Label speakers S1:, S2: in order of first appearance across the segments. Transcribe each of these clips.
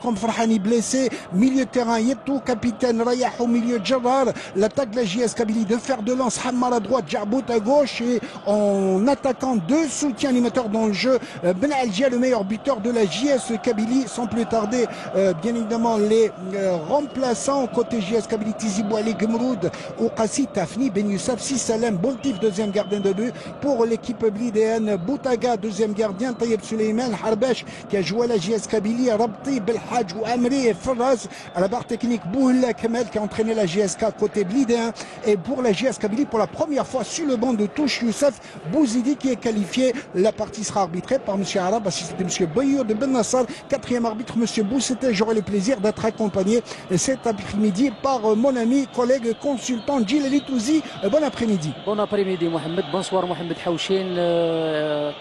S1: Comme Farhani blessé, milieu de terrain, Yetou, capitaine, Rayah au milieu, Djarrar, l'attaque de la JS Kabylie de fer de lance, Hammar à droite, Djarbout à gauche et en attaquant deux soutiens animateurs dans le jeu, Ben Algia, le meilleur buteur de la JS Kabylie, sans plus tarder, bien évidemment les remplaçants côté JS Kabylie, Tizi Bouali, Gmroud, Oukassi, Tafni, Ben Youssef, Sissalem, Boltif, deuxième gardien de but pour l'équipe blidéenne, Boutaga, deuxième gardien, Tayeb Suleiman, Harbesh qui a joué à la JS Kabylie, Rabti, Belhaj ou Amri et Ferraz à la barre technique, Bouhla Kemel qui a entraîné la JSK côté blidéen et pour la JS Kabylie pour la première fois sur le banc de touche, Youssef Bouzidi qui est qualifié. La partie sera arbitrée par M. Arab, assisté de M. Bayour de Ben Nassar, quatrième arbitre M. Boussete. J'aurai le plaisir d'être accompagné cet après-midi par mon ami, collègue, consultant Gilles Elitouzi. Bon après-midi.
S2: Bon après-midi Mohamed, bonsoir Mohamed Haouchen.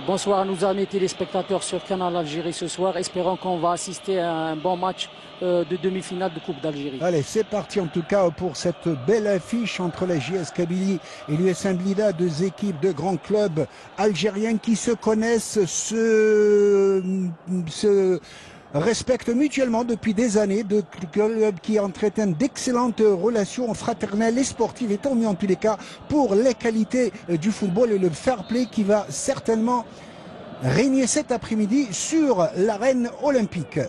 S2: Bonsoir à nos amis téléspectateurs sur Canal Algérie ce soir. Espérons qu'on va assister à un bon match de demi-finale de Coupe d'Algérie.
S1: Allez, c'est parti en tout cas pour cette belle affiche entre la JS Kabylie et l'USM Blida, deux équipes de grands clubs algériens qui se connaissent, se respectent mutuellement depuis des années, de clubs qui entretiennent d'excellentes relations fraternelles et sportives, et tant mieux en tous les cas pour les qualités du football et le fair play qui va certainement régner cet après-midi sur l'arène olympique.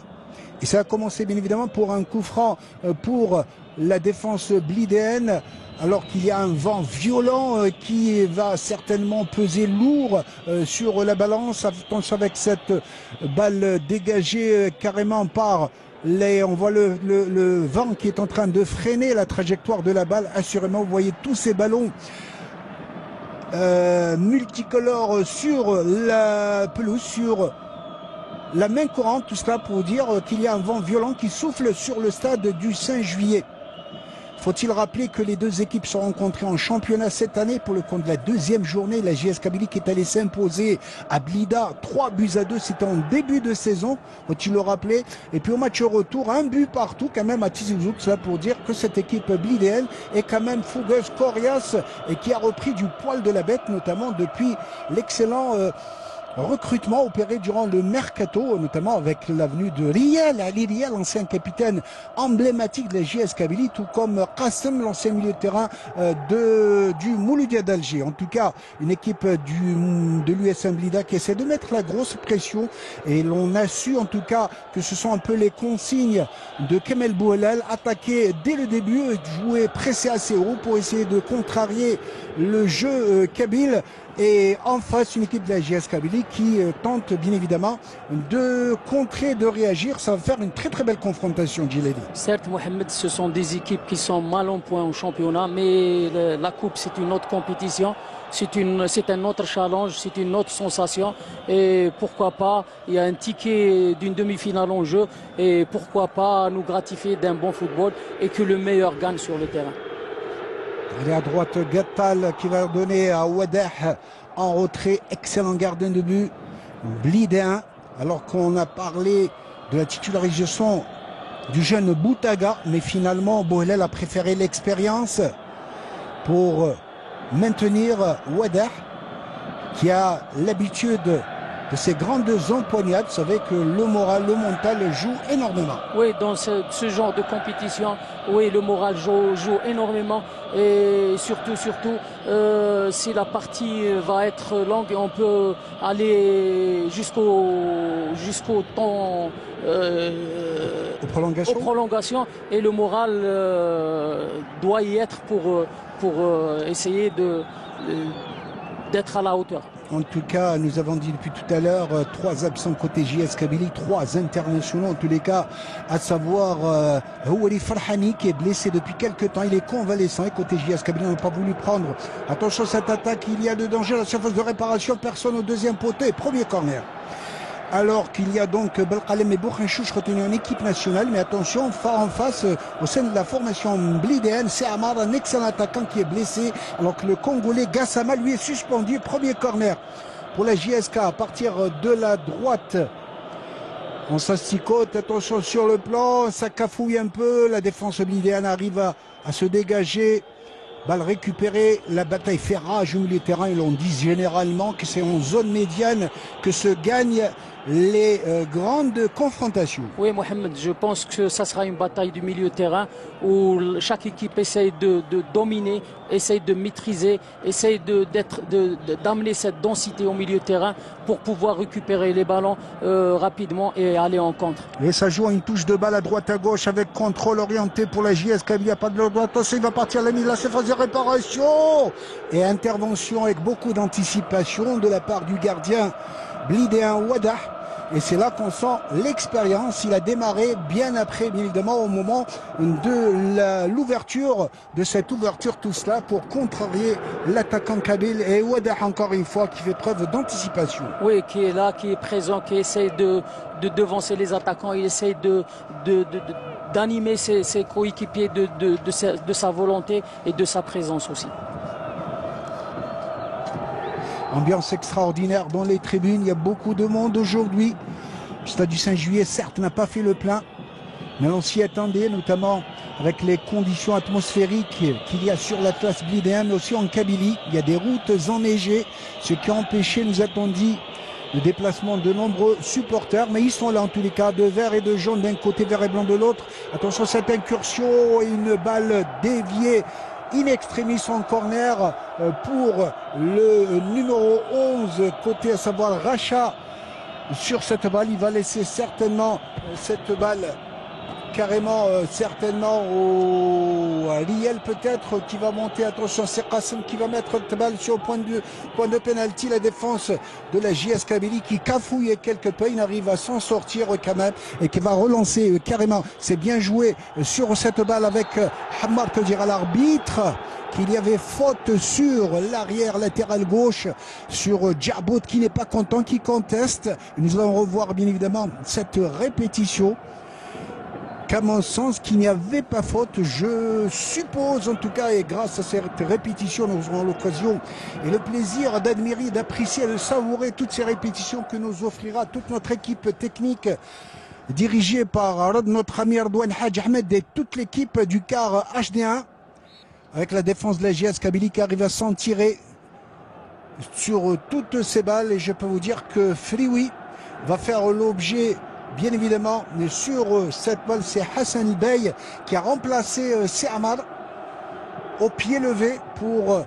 S1: Et ça a commencé bien évidemment pour un coup franc pour la défense blidéenne, alors qu'il y a un vent violent qui va certainement peser lourd sur la balance. Attention avec cette balle dégagée carrément par on voit le vent qui est en train de freiner la trajectoire de la balle. Assurément, vous voyez tous ces ballons multicolores sur la pelouse, sur la main courante, tout cela pour dire qu'il y a un vent violent qui souffle sur le stade du 5 juillet. Faut-il rappeler que les deux équipes sont rencontrées en championnat cette année pour le compte de la deuxième journée. La JS Kabylie qui est allée s'imposer à Blida 3-2, c'était en début de saison, faut-il le rappeler. Et puis au match retour, un but partout quand même à Tizi Ouzou, cela pour dire que cette équipe blidéenne est quand même fougueuse, coriace et qui a repris du poil de la bête, notamment depuis l'excellent recrutement opéré durant le mercato, notamment avec l'avenue de Riel, Ali Riel, ancien capitaine emblématique de la JS Kabylie, tout comme Qassem, l'ancien milieu de terrain du Mouloudia d'Alger. En tout cas, une équipe de l'USM Blida qui essaie de mettre la grosse pression, et l'on a su en tout cas que ce sont un peu les consignes de Kemel Bouhelal, attaquer dès le début, jouer pressé assez haut pour essayer de contrarier le jeu kabyle. Et en face, une équipe de la JS Kabylie qui tente bien évidemment de contrer, de réagir. Ça va faire une très très belle confrontation, Gilles.
S2: Certes, Mohamed, ce sont des équipes qui sont mal en point au championnat, mais la Coupe, c'est une autre compétition. C'est un autre challenge, c'est une autre sensation. Et pourquoi pas, il y a un ticket d'une demi-finale en jeu. Et pourquoi pas nous gratifier d'un bon football et que le meilleur gagne sur le terrain.
S1: Il est à droite Gattal qui va donner à Wadah en retrait. Excellent gardien de but blidéen. Alors qu'on a parlé de la titularisation du jeune Boutaga, mais finalement Bouhelal a préféré l'expérience pour maintenir Wadah qui a l'habitude de ces grandes empoignades. Vous savez que le moral, le mental joue énormément.
S2: Oui, dans ce genre de compétition, oui, le moral joue énormément. Et surtout, si la partie va être longue, on peut aller jusqu'au temps aux prolongations. Et le moral doit y être pour essayer d'être à la hauteur.
S1: En tout cas, nous avons dit depuis tout à l'heure, 3 absents côté JS Kabylie, 3 internationaux en tous les cas, à savoir Houari Farhani qui est blessé depuis quelques temps, il est convalescent et côté JS Kabylie on n'a pas voulu prendre. Attention cette attaque, il y a de danger à la surface de réparation, personne au deuxième poteau, premier corner. Alors qu'il y a donc Belkalem et Boukhenchouch retenus en équipe nationale, mais attention, en face, au sein de la formation blidéenne, c'est Amar, un excellent attaquant qui est blessé, alors que le Congolais Gassama lui est suspendu. Premier corner pour la JSK à partir de la droite. On s'asticote, attention sur le plan, ça cafouille un peu, la défense blidéenne arrive à se dégager. Balle récupérée, la bataille fait rage au milieu de terrain. Et on dit généralement que c'est en zone médiane que se gagnent les grandes confrontations.
S2: Oui, Mohamed, je pense que ça sera une bataille du milieu de terrain où chaque équipe essaye de dominer, essaye de maîtriser, essaye d'amener cette densité au milieu de terrain pour pouvoir récupérer les ballons rapidement et aller en contre.
S1: Et ça joue une touche de balle à droite à gauche avec contrôle orienté pour la JS. Il n'y a pas de droite, il va partir la mise, là c'est phase de réparation et intervention avec beaucoup d'anticipation de la part du gardien blidéen Wadah. Et c'est là qu'on sent l'expérience. Il a démarré bien après, bien évidemment, au moment de l'ouverture, de cette ouverture, tout cela pour contrarier l'attaquant kabyle. Et Wadah, encore une fois, qui fait preuve d'anticipation.
S2: Oui, qui est là, qui est présent, qui essaie de devancer les attaquants. Il essaie d'animer ses coéquipiers de sa volonté et de sa présence aussi.
S1: Ambiance extraordinaire dans les tribunes, il y a beaucoup de monde aujourd'hui. Le stade du 5 juillet, certes, n'a pas fait le plein, mais on s'y attendait, notamment avec les conditions atmosphériques qu'il y a sur l'Atlas blidéen, mais aussi en Kabylie. Il y a des routes enneigées, ce qui a empêché, nous a-t-on dit, le déplacement de nombreux supporters, mais ils sont là en tous les cas, de vert et de jaune d'un côté, vert et blanc de l'autre. Attention, cette incursion et une balle déviée in extremis en corner pour le numéro 11 côté, à savoir Racha. Sur cette balle, il va laisser certainement cette balle carrément certainement au Riel peut-être qui va monter. Attention, c'est Qasim qui va mettre cette balle sur le point de pénalty. La défense de la JS Kabylie qui cafouille quelque peu, il arrive à s'en sortir quand même et qui va relancer carrément. C'est bien joué sur cette balle avec Hamad que dira l'arbitre qu'il y avait faute sur l'arrière latéral gauche sur Djabout qui n'est pas content, qui conteste. Nous allons revoir bien évidemment cette répétition. Qu'à mon sens, qu'il n'y avait pas faute, je suppose en tout cas, et grâce à cette répétition, nous aurons l'occasion et le plaisir d'admirer, d'apprécier, de savourer toutes ces répétitions que nous offrira toute notre équipe technique dirigée par notre ami Ardouane Hadj Ahmed et toute l'équipe du quart HD1 avec la défense de la JS Kabylie qui arrive à s'en tirer sur toutes ces balles. Et je peux vous dire que Frioui va faire l'objet, bien évidemment, mais sur cette balle, c'est Hassan Bey qui a remplacé Seamar au pied levé pour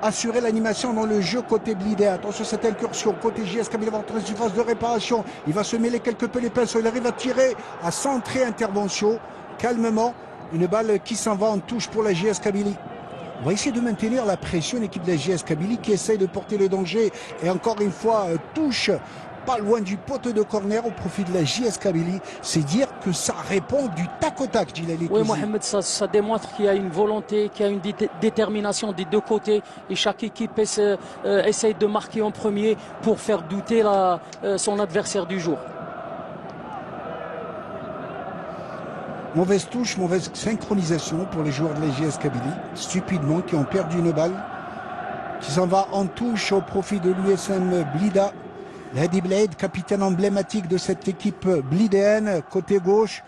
S1: assurer l'animation dans le jeu côté blidé. Attention, cette incursion côté JS Kabylie va entrer une phase de réparation. Il va se mêler quelque peu les pinceaux. Il arrive à tirer, à centrer, intervention calmement. Une balle qui s'en va en touche pour la JS Kabylie. On va essayer de maintenir la pression, l'équipe de la JS Kabylie qui essaye de porter le danger. Et encore une fois, touche pas loin du poteau de corner au profit de la JS Kabylie. C'est dire que ça répond du tac au tac, Djilali.
S2: Oui, Mohamed, ça démontre qu'il y a une volonté, qu'il y a une détermination des deux côtés. Et chaque équipe essaye de marquer en premier pour faire douter son adversaire du jour.
S1: Mauvaise touche, mauvaise synchronisation pour les joueurs de la JS Kabylie, stupidement, qui ont perdu une balle, qui s'en va en touche au profit de l'USM Blida. Hadi Blade, capitaine emblématique de cette équipe blidéenne, côté gauche,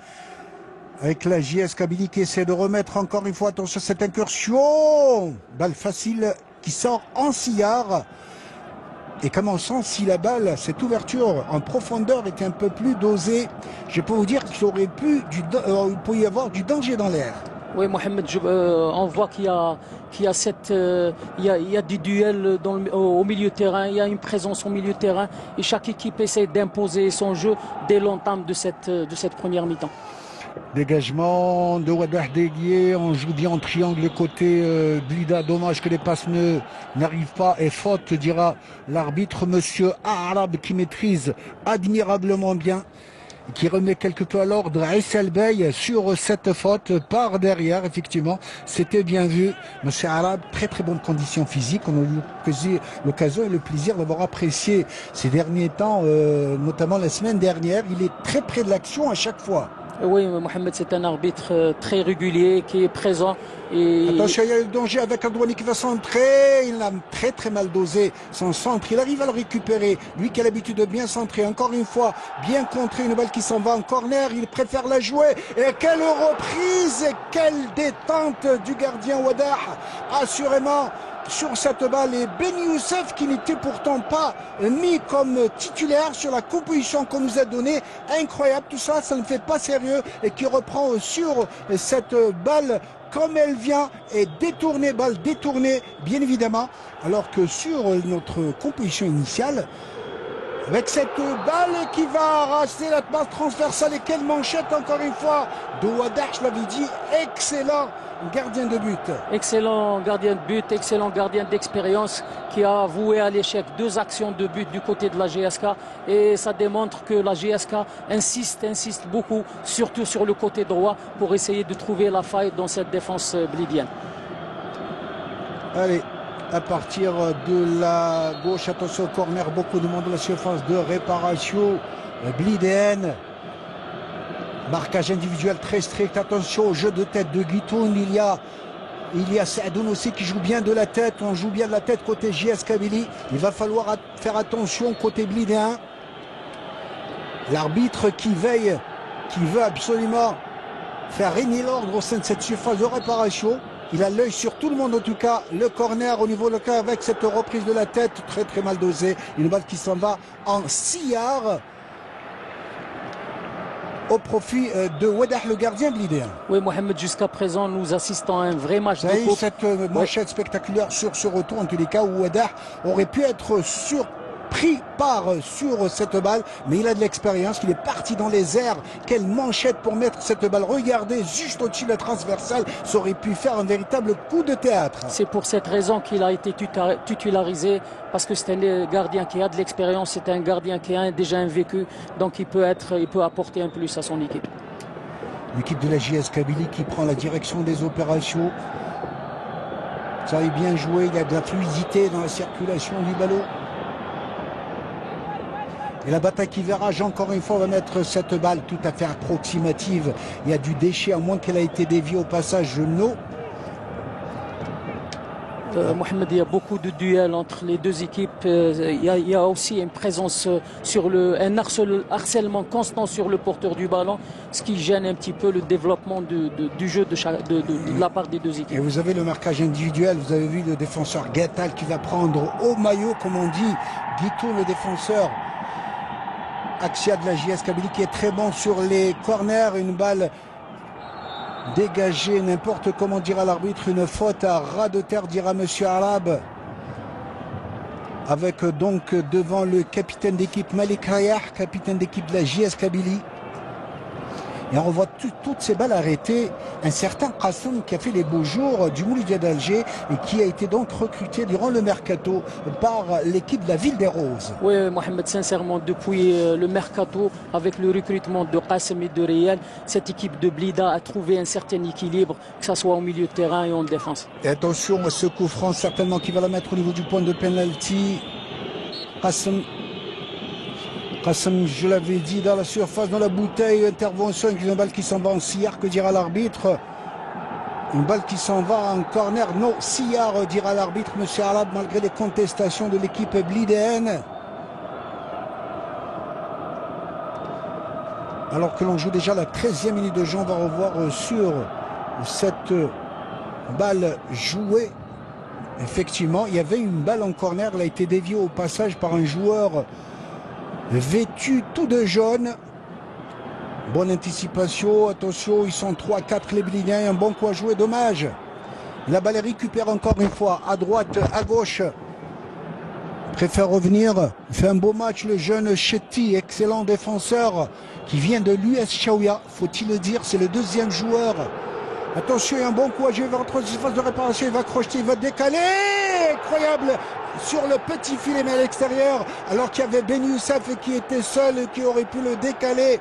S1: avec la JS Kabylie qui essaie de remettre encore une fois, attention à cette incursion, balle facile qui sort en sillard. Et comme on sent, si la balle, cette ouverture en profondeur était un peu plus dosée, je peux vous dire qu'il aurait pu il peut y avoir du danger dans l'air.
S2: Oui, Mohamed, on voit qu'il y a des duels au milieu de terrain, il y a une présence au milieu de terrain et chaque équipe essaie d'imposer son jeu dès l'entame de cette première mi-temps.
S1: Dégagement de Wadah Déguié, on joue bien en triangle côté Blida, dommage que les passes n'arrivent pas et faute, dira l'arbitre, monsieur Arabe qui maîtrise admirablement bien, qui remet quelque peu à l'ordre Aïssel Bey sur cette faute par derrière. Effectivement, c'était bien vu. Monsieur Arabe, très très bonne condition physique. On a eu l'occasion et le plaisir d'avoir apprécié ces derniers temps, notamment la semaine dernière. Il est très près de l'action à chaque fois.
S2: Oui, Mohamed, c'est un arbitre très régulier qui est présent. Et
S1: attention, il y a le danger avec Adouani qui va centrer. Il a très mal dosé son centre. Il arrive à le récupérer. Lui qui a l'habitude de bien centrer. Encore une fois, bien contré. Une balle qui s'en va en corner. Il préfère la jouer. Et quelle reprise et quelle détente du gardien Wadah. Assurément, sur cette balle, et Ben Youssef qui n'était pourtant pas mis comme titulaire sur la composition qu'on nous a donnée. Incroyable tout ça, ça ne fait pas sérieux, et qui reprend sur cette balle comme elle vient, et détournée, balle détournée bien évidemment, alors que sur notre composition initiale, avec cette balle qui va arracher la passe transversale, et quelle manchette encore une fois de Wadah, je l'avais dit, excellent gardien de but.
S2: Excellent gardien de but, excellent gardien d'expérience qui a voué à l'échec 2 actions de but du côté de la GSK, et ça démontre que la GSK insiste beaucoup, surtout sur le côté droit, pour essayer de trouver la faille dans cette défense blidienne.
S1: Allez, à partir de la gauche, attention au corner, beaucoup de monde dans la surface de réparation blidéenne. Marquage individuel très strict, attention au jeu de tête de Guitoun, il y a Sadoun aussi qui joue bien de la tête, on joue bien de la tête côté JS Kabylie, il va falloir faire attention côté blidéen. L'arbitre qui veille, qui veut absolument faire régner l'ordre au sein de cette surface de réparation. Il a l'œil sur tout le monde en tout cas. Le corner au niveau local avec cette reprise de la tête très mal dosée. Une balle qui s'en va en sillard au profit de Wadah, le gardien blidéen.
S2: Oui, Mohamed, jusqu'à présent, nous assistons à un vrai match de coupe.
S1: Cette manchette spectaculaire sur ce retour, en tous les cas, où Wadah aurait pu être surpris sur cette balle, mais il a de l'expérience, il est parti dans les airs. Quelle manchette pour mettre cette balle. Regardez, juste au-dessus de la transversale, ça aurait pu faire un véritable coup de théâtre.
S2: C'est pour cette raison qu'il a été titularisé, parce que c'est un gardien qui a de l'expérience, c'est un gardien qui a déjà un vécu, donc il peut apporter un plus à son équipe.
S1: L'équipe de la JS Kabylie qui prend la direction des opérations. Ça est bien joué, il y a de la fluidité dans la circulation du ballon. Et la bataille qui verrage, encore une fois, on va mettre cette balle tout à fait approximative. Il y a du déchet, à moins qu'elle ait été déviée au passage, non.
S2: Mohamed, il y a beaucoup de duels entre les deux équipes. Il y a aussi une présence un harcèlement constant sur le porteur du ballon, ce qui gêne un petit peu le développement du jeu de la part des deux équipes.
S1: Et vous avez le marquage individuel, vous avez vu le défenseur Gatal qui va prendre au maillot, comme on dit, Guito, le défenseur Axia de la JS Kabylie, qui est très bon sur les corners. Une balle dégagée, n'importe comment dira l'arbitre, une faute à ras de terre dira Monsieur Arabe, avec donc devant le capitaine d'équipe Malik Rayah, capitaine d'équipe de la JS Kabylie. Et on revoit toutes ces balles arrêtées. Un certain Qassem qui a fait les beaux jours du Mouloudia d'Alger et qui a été donc recruté durant le mercato par l'équipe de la Ville des Roses.
S2: Oui, Mohamed, sincèrement, depuis le mercato, avec le recrutement de Qassem et de Riel, cette équipe de Blida a trouvé un certain équilibre, que ce soit au milieu de terrain et en défense.
S1: Et attention à ce coup franc, certainement qui va la mettre au niveau du point de penalty. Qassem, je l'avais dit, dans la surface, dans la bouteille, intervention avec une balle qui s'en va en sillard, que dira l'arbitre. Une balle qui s'en va en corner, non, sillard, dira l'arbitre, Monsieur Arlab, malgré les contestations de l'équipe blidéenne. Alors que l'on joue déjà la 13e minute de jeu, on va revoir sur cette balle jouée. Effectivement, il y avait une balle en corner, elle a été déviée au passage par un joueur vêtu tout de jaune. Bonne anticipation, attention, ils sont 3-4 les Blidéens, un bon coup à jouer, dommage. La balle récupère encore une fois, à droite, à gauche. Préfère revenir, il fait un beau match le jeune Chetty, excellent défenseur, qui vient de l'US Chaouia, faut-il le dire, c'est le deuxième joueur. Attention, il y a un bon coup à jouer vers la surface de réparation, il va crocheter, il va décaler, incroyable, sur le petit filet mais à l'extérieur, alors qu'il y avait Ben Youssef qui était seul et qui aurait pu le décaler.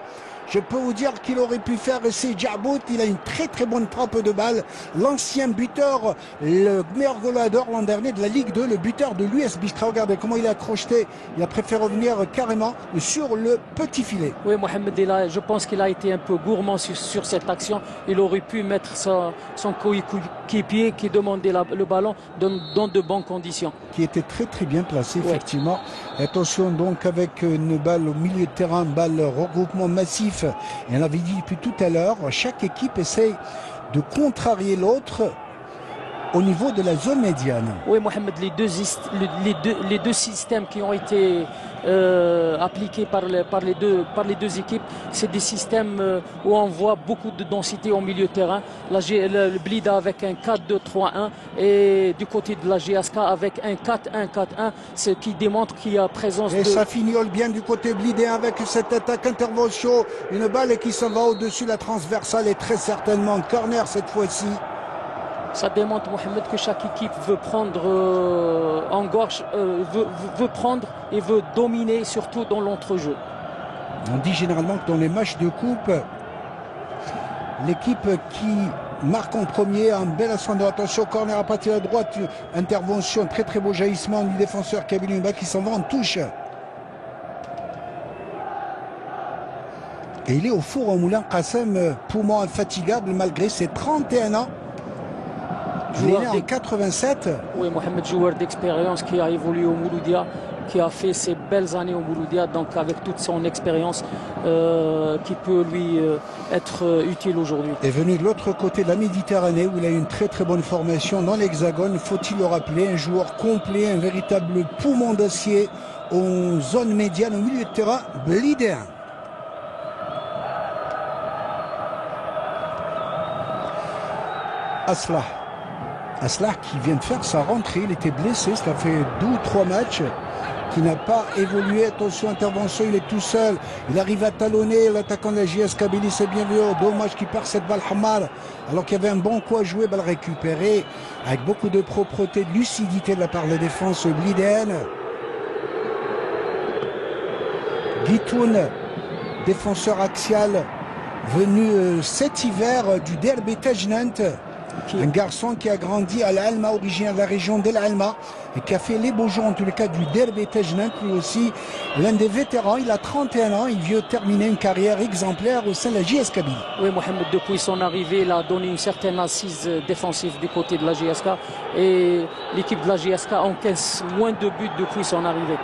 S1: Je peux vous dire qu'il aurait pu faire c'est Djabout. Il a une très très bonne frappe de balle. L'ancien buteur, le meilleur goleador l'an dernier de la Ligue 2, le buteur de l'US Biskra. Regardez comment il a crocheté. Il a préféré revenir carrément sur le petit filet.
S2: Oui, Mohamed, je pense qu'il a été un peu gourmand sur cette action. Il aurait pu mettre son coéquipier qui demandait le ballon dans de bonnes conditions.
S1: Qui était très très bien placé, effectivement. Ouais. Attention donc avec une balle au milieu de terrain, balle regroupement massif. Et on l'avait dit depuis tout à l'heure, chaque équipe essaye de contrarier l'autre au niveau de la zone médiane.
S2: Oui, Mohamed, les deux systèmes qui ont été appliqués par les deux équipes, c'est des systèmes où on voit beaucoup de densité au milieu de terrain. Le Blida avec un 4-2-3-1 et du côté de la GSK avec un 4-1-4-1, ce qui démontre qu'il y a présence
S1: et ça fignole bien du côté blidé avec cette attaque intervention. Une balle qui s'en va au-dessus, la transversale est très certainement corner cette fois-ci.
S2: Ça démontre, Mohamed, que chaque équipe veut prendre en gorge, veut prendre et veut dominer, surtout dans l'entrejeu.
S1: On dit généralement que dans les matchs de coupe, l'équipe qui marque en premier a un bel ascendant. Attention, corner à partir de la droite, intervention, très très beau jaillissement du défenseur Kabylie Mba qui s'en va en touche. Et il est au four au moulin Qassem, poumon infatigable malgré ses 31 ans. Il est né en 87.
S2: Oui, Mohamed, joueur d'expérience qui a évolué au Mouloudia, qui a fait ses belles années au Mouloudia, donc avec toute son expérience qui peut lui être utile aujourd'hui.
S1: Est venu de l'autre côté de la Méditerranée où il a eu une très très bonne formation dans l'Hexagone, faut-il le rappeler, un joueur complet, un véritable poumon d'acier en zone médiane au milieu de terrain, blidéen. Aslah qui vient de faire sa rentrée, il était blessé, cela fait 2 ou 3 matchs qui n'a pas évolué. Attention, intervention, il est tout seul, il arrive à talonner l'attaquant de la JS Kabylie, c'est bien vu, dommage qu'il perd cette balle Hamar alors qu'il y avait un bon coup à jouer, balle récupérée avec beaucoup de propreté, de lucidité de la part de la défense blidéenne. Guitoun, défenseur axial venu cet hiver du Derby Tajnant. Un garçon qui a grandi à l'Alma, originaire de la région d'El Alma, et qui a fait les beaux jours, en tous les cas, du Derby Tajnant, lui aussi, l'un des vétérans. Il a 31 ans, il vient terminer une carrière exemplaire au sein de la JS Kabylie.
S2: Oui, Mohamed, depuis son arrivée, il a donné une certaine assise défensive du côté de la GSK, et l'équipe de la GSK encaisse moins de buts depuis son arrivée.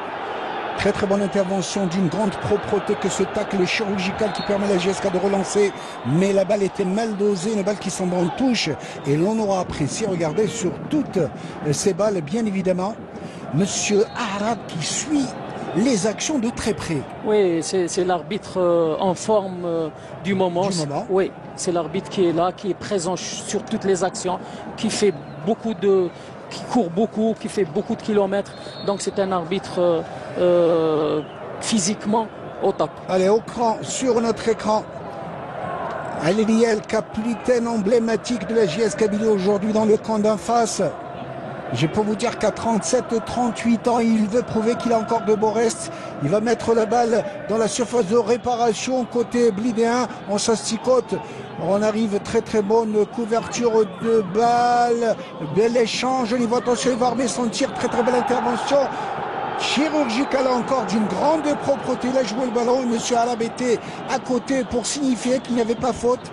S1: Très très bonne intervention d'une grande propreté que ce tacle chirurgical qui permet à la GSK de relancer. Mais la balle était mal dosée, une balle qui semble en touche. Et l'on aura apprécié, regardez, sur toutes ces balles, bien évidemment, Monsieur Arab qui suit les actions de très près.
S2: Oui, c'est l'arbitre en forme du moment. Oui, c'est l'arbitre qui est là, qui est présent sur toutes les actions, qui fait beaucoup de... qui court beaucoup, qui fait beaucoup de kilomètres. Donc c'est un arbitre physiquement au top.
S1: Allez, au cran, sur notre écran. Aliliel, capitaine emblématique de la JS Kabylie aujourd'hui dans le camp d'en face. Je peux vous dire qu'à 37-38 ans, il veut prouver qu'il a encore de beaux restes. Il va mettre la balle dans la surface de réparation côté blidéen. On s'asticote. On arrive, très très bonne couverture de balle. Bel échange au niveau, attention, il va armer son tir. Très très belle intervention. Chirurgicale encore d'une grande propreté. Il a joué le ballon et M. Arab était à côté pour signifier qu'il n'y avait pas faute.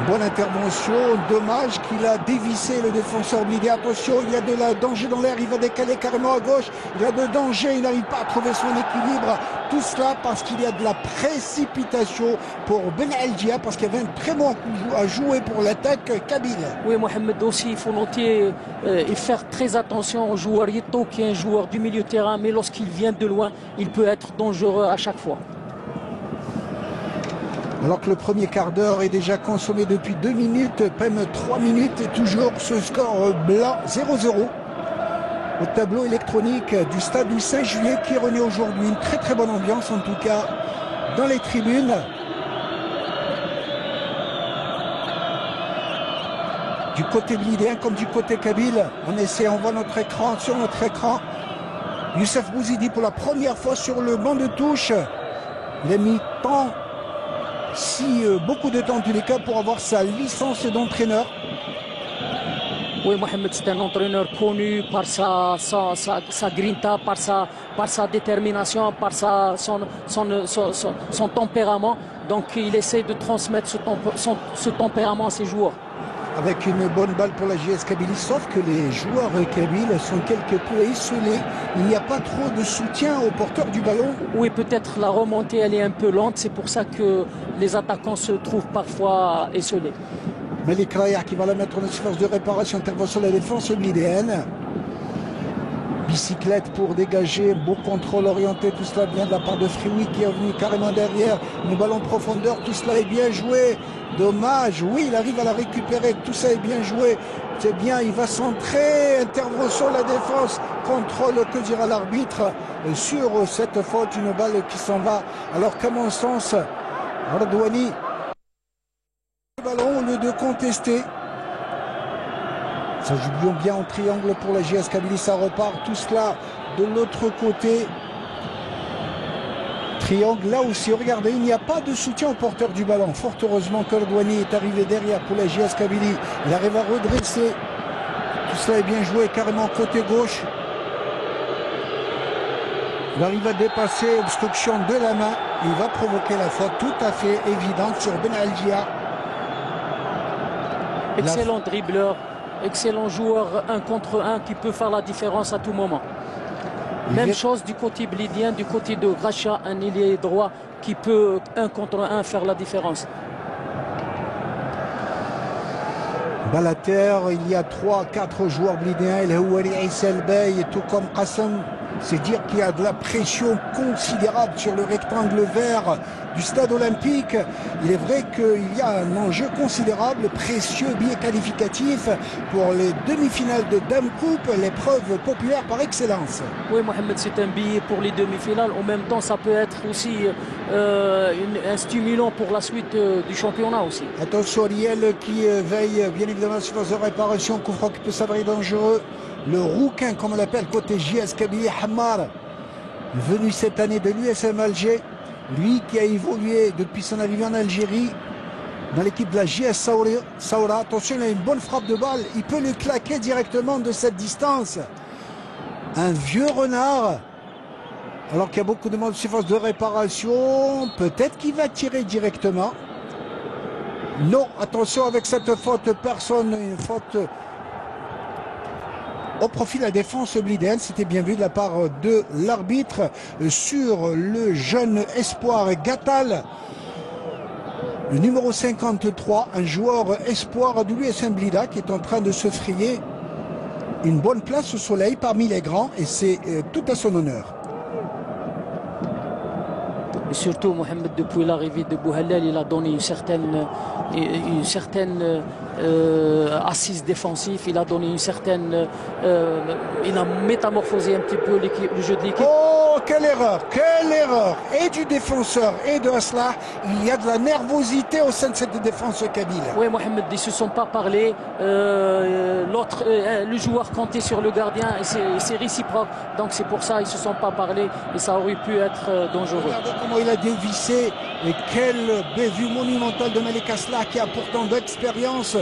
S1: Bonne intervention, dommage qu'il a dévissé le défenseur blidé. Attention, il y a de la danger dans l'air, il va décaler carrément à gauche. Il y a de danger, il n'arrive pas à trouver son équilibre. Tout cela parce qu'il y a de la précipitation pour Ben Aldia, parce qu'il y avait un très bon coup à jouer pour l'attaque kabyle.
S2: Oui, Mohamed, aussi, il faut noter et faire très attention au joueur Yeto, qui est un joueur du milieu de terrain, mais lorsqu'il vient de loin, il peut être dangereux à chaque fois.
S1: Alors que le premier quart d'heure est déjà consommé depuis 2 minutes, même 3 minutes, et toujours ce score blanc 0-0 au tableau électronique du stade du 5 juillet qui est rené aujourd'hui. Une très très bonne ambiance en tout cas dans les tribunes. Du côté blidéen comme du côté kabyle, on voit notre écran, sur notre écran, Youssef Bouzidi pour la première fois sur le banc de touche. Il a mis temps, si beaucoup de temps en tous les cas, pour avoir sa licence d'entraîneur.
S2: Oui, Mohamed, c'est un entraîneur connu par sa grinta, par sa détermination, par son tempérament. Donc, il essaie de transmettre ce tempérament à ses joueurs.
S1: Avec une bonne balle pour la JS Kabylie, sauf que les joueurs kabyles sont quelque peu isolés. Il n'y a pas trop de soutien au porteur du ballon.
S2: Oui, peut-être la remontée, elle est un peu lente. C'est pour ça que les attaquants se trouvent parfois isolés.
S1: Malik Raya qui va la mettre en surface de réparation, intervention de la défense blidéenne. Bicyclette pour dégager, beau contrôle orienté, tout cela vient de la part de Frioui qui est venu carrément derrière. Le ballon profondeur, tout cela est bien joué. Dommage, oui, il arrive à la récupérer, tout ça est bien joué. C'est bien, il va centrer, intervention de la défense, contrôle, que dira l'arbitre sur cette faute, une balle qui s'en va. Alors qu'à mon sens, Ardouani, le ballon au lieu de contester. Ça joue bien en triangle pour la JS Kabylie, ça repart tout cela de l'autre côté. Triangle là aussi, regardez, il n'y a pas de soutien au porteur du ballon. Fort heureusement que Ardouani est arrivé derrière pour la JS Kabylie. Il arrive à redresser. Tout cela est bien joué, carrément côté gauche. Il arrive à dépasser, obstruction de la main. Il va provoquer la faute tout à fait évidente sur Ben Algia.
S2: Excellent dribbleur, excellent joueur 1 contre 1 qui peut faire la différence à tout moment. Même chose du côté blidien, du côté de Gracha, un ailier droit qui peut 1 contre 1 faire la différence.
S1: Balle à terre, il y a 3-4 joueurs blidéens. El Houari, Issel Bey et tout comme Qassem. C'est dire qu'il y a de la pression considérable sur le rectangle vert du stade olympique. Il est vrai qu'il y a un enjeu considérable, précieux, billet qualificatif pour les demi-finales de Dame Coupe, l'épreuve populaire par excellence.
S2: Oui, Mohamed, c'est un billet pour les demi-finales. En même temps, ça peut être aussi un stimulant pour la suite du championnat aussi.
S1: Attention, Ariel qui veille bien évidemment sur la réparation, coup franc qui peut s'avérer dangereux. Le rouquin, comme on l'appelle, côté JS Kabylie, Hamar, venu cette année de l'USM Alger, lui qui a évolué depuis son arrivée en Algérie, dans l'équipe de la JS Saoura. Attention, il a une bonne frappe de balle, il peut le claquer directement de cette distance. Un vieux renard, alors qu'il y a beaucoup de monde surface de réparation, peut-être qu'il va tirer directement. Non, attention avec cette faute, personne, une faute au profit de la défense blidéenne. C'était bien vu de la part de l'arbitre sur le jeune espoir Gattal, le numéro 53, un joueur espoir de l'USM Blida qui est en train de se frayer une bonne place au soleil parmi les grands, et c'est tout à son honneur.
S2: Et surtout, Mohamed, depuis l'arrivée de Bouhalel, il a donné une certaine assise défensive. Il a donné une certaine... il a métamorphosé un petit peu le jeu de l'équipe.
S1: Oh, quelle erreur! Quelle erreur! Et du défenseur et de Aslah, il y a de la nervosité au sein de cette défense kabyle.
S2: Oui, Mohamed, ils ne se sont pas parlé. Le joueur comptait sur le gardien et c'est réciproque. Donc c'est pour ça qu'ils ne se sont pas parlé et ça aurait pu être dangereux.
S1: Regardez comment il a dévissé, et quelle bévue monumentale de Malik Aslah qui a pourtant d'expérience,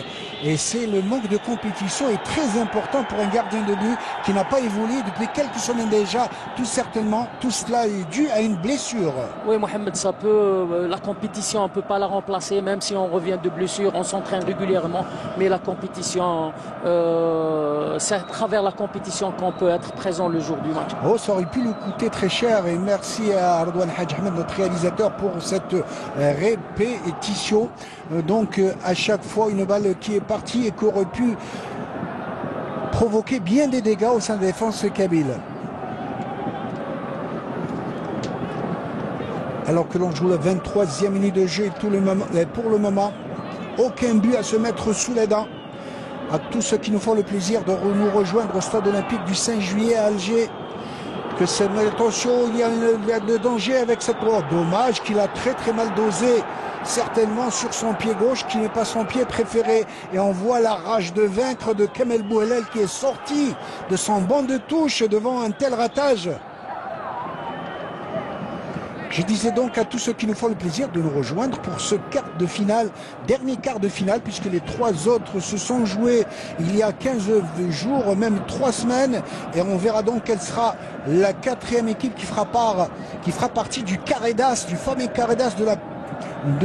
S1: et c'est le manque de compétition est très important pour un gardien de but qui n'a pas évolué depuis quelques semaines déjà. Tout certainement, tout cela est dû à une blessure.
S2: Oui, Mohamed, ça peut, la compétition on ne peut pas la remplacer, même si on revient de blessure, on s'entraîne régulièrement, mais la compétition, c'est à travers la compétition qu'on peut être présent le jour du match.
S1: Oh, ça aurait pu lui coûter très cher, et merci à Ardouan Hadj Ahmed, notre réalisateur, pour cette répétition. Donc à chaque fois une balle qui est partie et qui aurait pu provoquer bien des dégâts au sein de la défense kabyle. Alors que l'on joue la 23e minute de jeu, et pour le moment, aucun but à se mettre sous les dents. À tous ceux qui nous font le plaisir de nous rejoindre au stade olympique du 5 juillet à Alger, que c'est, attention, il y a de danger avec cette balle. Dommage qu'il a très mal dosé, certainement sur son pied gauche, qui n'est pas son pied préféré. Et on voit la rage de vaincre de Kamel Bouhalel qui est sorti de son banc de touche devant un tel ratage. Je disais donc à tous ceux qui nous font le plaisir de nous rejoindre pour ce quart de finale, dernier quart de finale, puisque les 3 autres se sont joués il y a 15 jours, même 3 semaines, et on verra donc quelle sera la 4e équipe qui fera partie du carré d'as, du fameux carré d'as de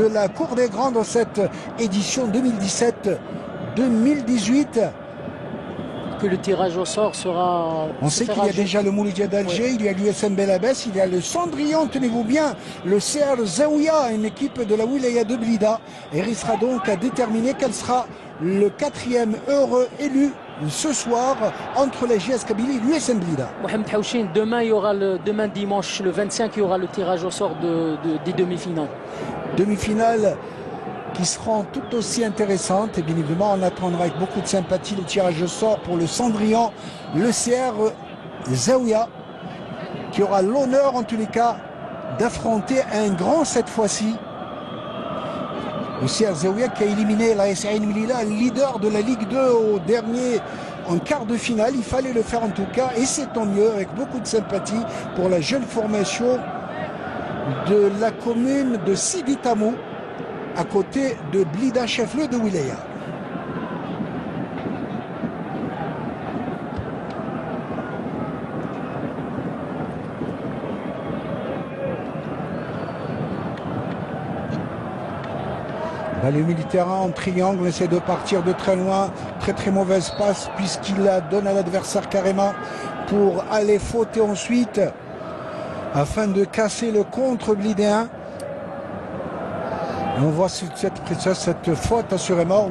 S1: la Cour des Grands dans cette édition 2017-2018.
S2: Que le tirage au sort sera...
S1: On sait qu'il y a déjà le Mouloudia d'Alger, il y a l'USM Belabès, il y a le Cendrillon, tenez-vous bien, le CR Zaouia, une équipe de la Wilaya de Blida. Et il sera donc à déterminer quel sera le 4e heureux élu ce soir entre la JS Kabylie et l'USM Blida.
S2: Mohamed Haouchine, demain dimanche le 25, il y aura le tirage au sort des demi-finales.
S1: Demi-finale qui seront tout aussi intéressantes. Et bien évidemment, on attendra avec beaucoup de sympathie le tirage au sort pour le Cendrillon, le CR Zaouia, qui aura l'honneur en tous les cas d'affronter un grand cette fois-ci. Le CR Zaouia qui a éliminé la AS Ain Melilla, leader de la Ligue 2 au dernier en quart de finale. Il fallait le faire en tout cas, et c'est tant mieux, avec beaucoup de sympathie pour la jeune formation de la commune de Sidi Tamou, à côté de Blida, chef-lieu de Wilaya. Le militaire en triangle essaie de partir de très loin. Très mauvaise passe puisqu'il la donne à l'adversaire carrément pour aller fauter ensuite afin de casser le contre blidéen. On voit cette faute assurément.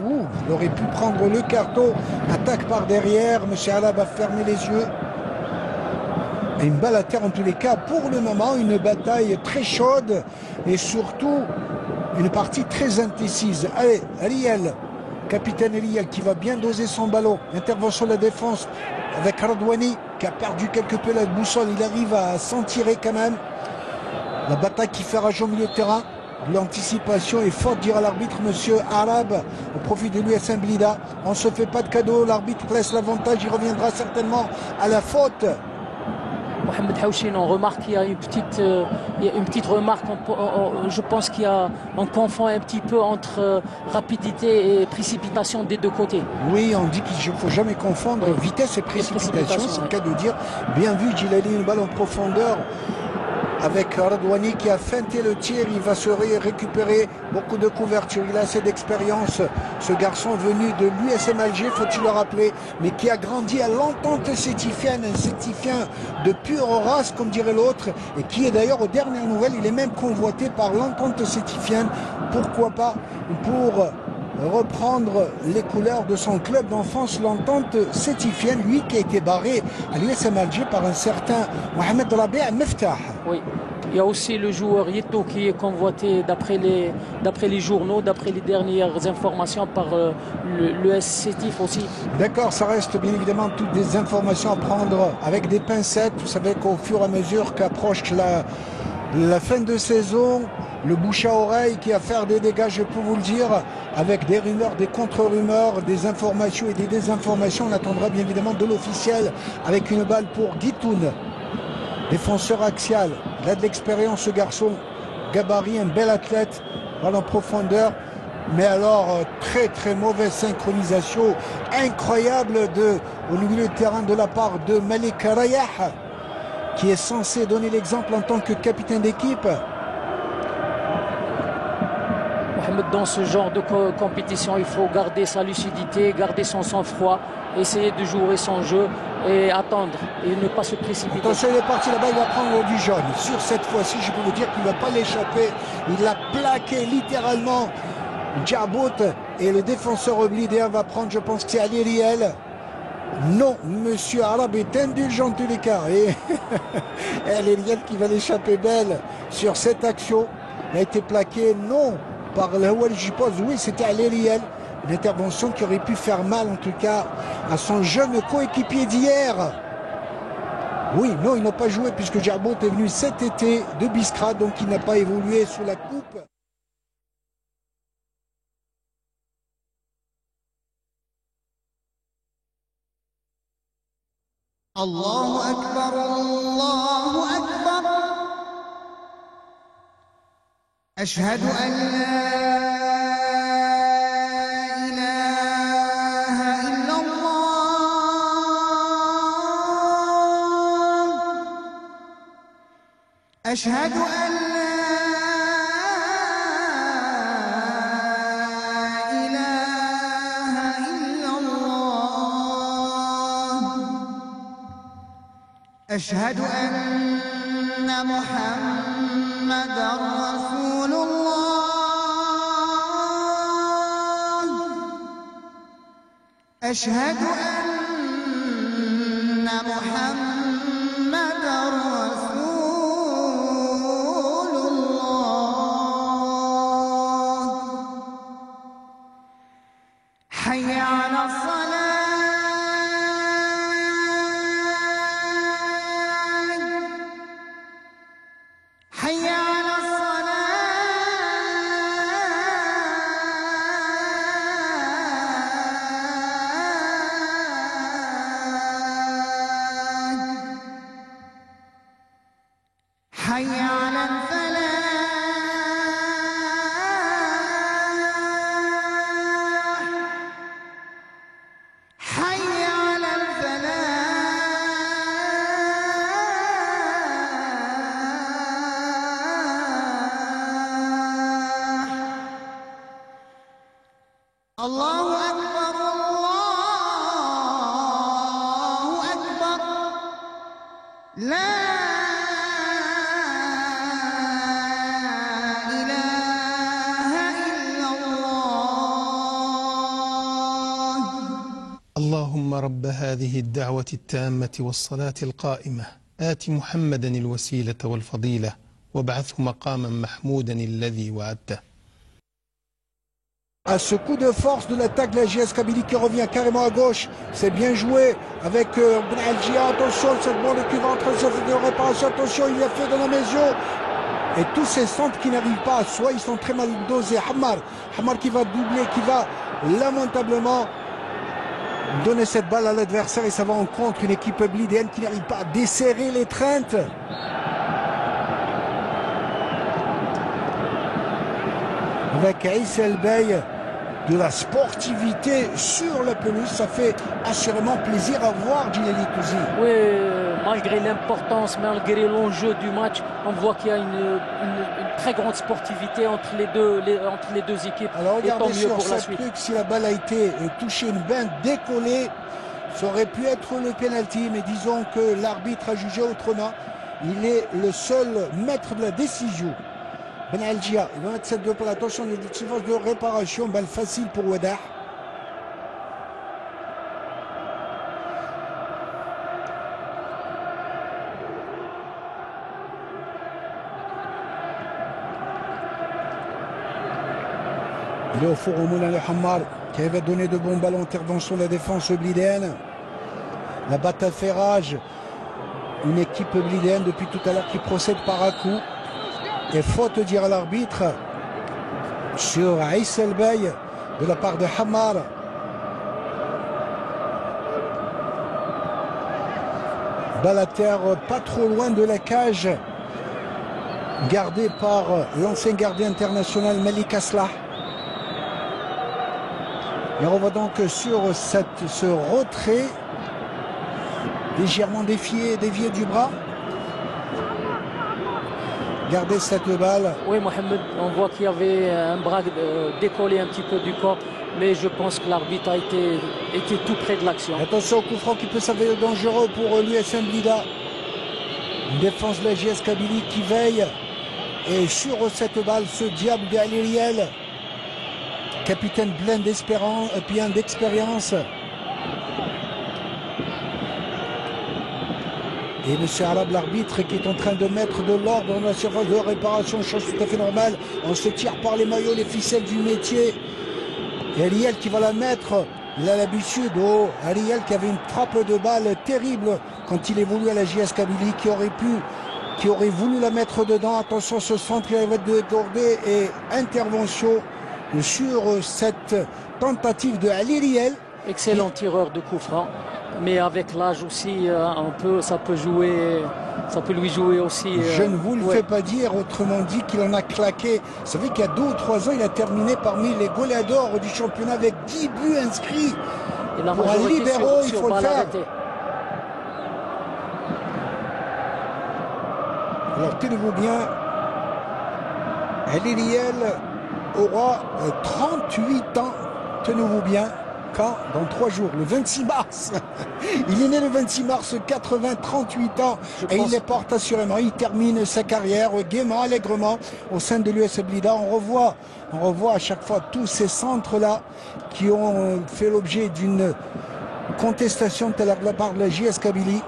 S1: Il aurait pu prendre le carton. Attaque par derrière. Monsieur Alab a fermé les yeux. Et une balle à terre en tous les cas. Pour le moment, une bataille très chaude. Et surtout, une partie très indécise. Allez, Riel. Capitaine Riel qui va bien doser son ballon. Intervention de la défense avec Radouani qui a perdu quelque peu la boussole. Il arrive à s'en tirer quand même. La bataille qui fait rage au milieu de terrain. L'anticipation est forte, dira l'arbitre, monsieur Arabe, au profit de l'USM Blida. On ne se fait pas de cadeau, l'arbitre laisse l'avantage, il reviendra certainement à la faute.
S2: Mohamed Haouchine, on remarque qu'il y a une petite remarque, je pense qu'on confond un petit peu entre rapidité et précipitation des deux côtés.
S1: Oui, on dit qu'il ne faut jamais confondre vitesse et précipitation, c'est le cas de dire. Bien vu, Djilali, une balle en profondeur. Avec Radouani qui a feinté le tir, il va se récupérer beaucoup de couverture. Il a assez d'expérience, ce garçon venu de l'USM Alger, faut-il le rappeler, mais qui a grandi à l'entente sétifienne, un sétifien de pure race, comme dirait l'autre, et qui est d'ailleurs aux dernières nouvelles, il est même convoité par l'entente sétifienne. Pourquoi pas pour reprendre les couleurs de son club d'enfance, l'entente sétifienne, lui qui a été barré à l'USM Alger par un certain Mohamed Rabi Meftah.
S2: Oui, il y a aussi le joueur Yeto qui est convoité d'après les journaux, d'après les dernières informations par le Sétif aussi.
S1: D'accord, ça reste bien évidemment toutes des informations à prendre avec des pincettes. Vous savez qu'au fur et à mesure qu'approche la fin de saison, le bouche à oreille qui va faire des dégâts, je peux vous le dire, avec des rumeurs, des contre-rumeurs, des informations et des désinformations. On attendra bien évidemment de l'officiel avec une balle pour Guitoun, défenseur axial. Il a de l'expérience ce garçon, gabarit, un bel athlète, balle en profondeur. Mais alors, très mauvaise synchronisation, incroyable au milieu de terrain de la part de Malik Rayah, qui est censé donner l'exemple en tant que capitaine d'équipe.
S2: Dans ce genre de compétition, il faut garder sa lucidité, garder son sang-froid, essayer de jouer son jeu et attendre et ne pas se précipiter.
S1: Attention, il est parti là-bas, il va prendre du jaune. Sur cette fois-ci, je peux vous dire qu'il ne va pas l'échapper. Il l'a plaqué littéralement. Djabout et le défenseur oblidéen va prendre, je pense que c'est Ali Riel. Non, monsieur Arabe est indulgent en tous les cas. Et Ali Riel qui va l'échapper belle sur cette action. Il a été plaqué, non. Par le Houal, je suppose, oui, c'était à l'Eriel. Une intervention qui aurait pu faire mal, en tout cas, à son jeune coéquipier d'hier. Oui, non, il n'a pas joué puisque Djabout est venu cet été de Biskra, donc il n'a pas évolué sous la coupe.
S3: Allahu Akbar, Allahu Akbar. أشهد أن لا إله إلا الله أشهد أن لا إله إلا الله أشهد أن محمدًا رسول الله أشهد أن محمدًا رسول الله حي على الصلاة حي على حي على الفلاح حي على الفلاح الله أكبر الله أكبر لا
S4: اللهم رب هذه الدعوة التامة والصلاة القائمة آت محمدا الوسيلة والفضيلة وابعثه مقاما محمودا الذي وعدته.
S1: À ce coup de force de l'attaque de la JS Kabylie qui revient carrément à gauche, c'est bien joué avec Ben Algia. Attention, cette balle qui va entrer sur de réparation. Attention, il a fait dans la maison. Et tous ces centres qui n'arrivent pas, soit ils sont très mal dosés. Hamar qui va doubler, qui va lamentablement donner cette balle à l'adversaire et ça va en contre une équipe blidéenne qui n'arrive pas à desserrer l'étreinte. Avec Aïssa El Bey, de la sportivité sur la pelouse, ça fait assurément plaisir à voir Djilali Touzi.
S2: Oui, malgré l'importance, malgré l'enjeu du match, on voit qu'il y a une très grande sportivité entre les deux équipes.
S1: Alors regardez,
S2: et tant mieux pour la suite.
S1: Si la balle a été touchée, une bain décollée, ça aurait pu être le penalty, mais disons que l'arbitre a jugé autrement. Il est le seul maître de la décision. Ben Algia, il va mettre cette deux pour l'attention, il y a une séquence de réparation, balle facile pour Wadah. Il est au four au moulin de Hamar qui avait donné de bons ballons, intervention de la défense blidéenne. La bataille fait rage. Une équipe blidéenne depuis tout à l'heure qui procède par à coup. Et faute dire à l'arbitre sur Aïssa El Bey de la part de Hamar. Balle à terre pas trop loin de la cage. Gardée par l'ancien gardien international Malik Aslah. Et on va donc sur ce retrait légèrement dévié du bras. Gardez cette balle.
S2: Oui, Mohamed, on voit qu'il y avait un bras décollé un petit peu du corps, mais je pense que l'arbitre a été tout près de l'action.
S1: Attention au coup franc qui peut s'avérer dangereux pour l'USM Blida. Une défense de la JS Kabylie qui veille. Et sur cette balle, ce diable d'Ali Riel, capitaine plein d'expérience. Et M. Arab, l'arbitre, qui est en train de mettre de l'ordre dans la surface de réparation, chose tout à fait normale. On se tire par les maillots, les ficelles du métier. Et Ariel qui va la mettre. Il a l'habitude. Oh, Ariel qui avait une frappe de balle terrible quand il évolue à la JS Kabylie, qui aurait voulu la mettre dedans. Attention, ce centre qui va être débordé et intervention sur cette tentative de Ali Riel.
S2: Excellent tireur de coup franc. Mais avec l'âge aussi, ça peut lui jouer aussi.
S1: Je ne vous le
S2: ouais.
S1: fais pas dire, autrement dit qu'il en a claqué. Vous savez qu'il y a 2 ou 3 ans, il a terminé parmi les goléadors du championnat avec 10 buts inscrits.
S2: Et la
S1: Pour un
S2: majorité
S1: libéro, il
S2: sur
S1: faut le
S2: balle
S1: faire.
S2: arrêtée.
S1: Alors tenez-vous bien, El Iriel aura 38 ans, tenez-vous bien, quand dans 3 jours, le 26 mars. Il est né le 26 mars 80, 38 ans, et il les porte assurément. Il termine sa carrière gaiement, allègrement au sein de l'US Blida. On revoit à chaque fois tous ces centres-là qui ont fait l'objet d'une contestation de la part de la JS Kabylie.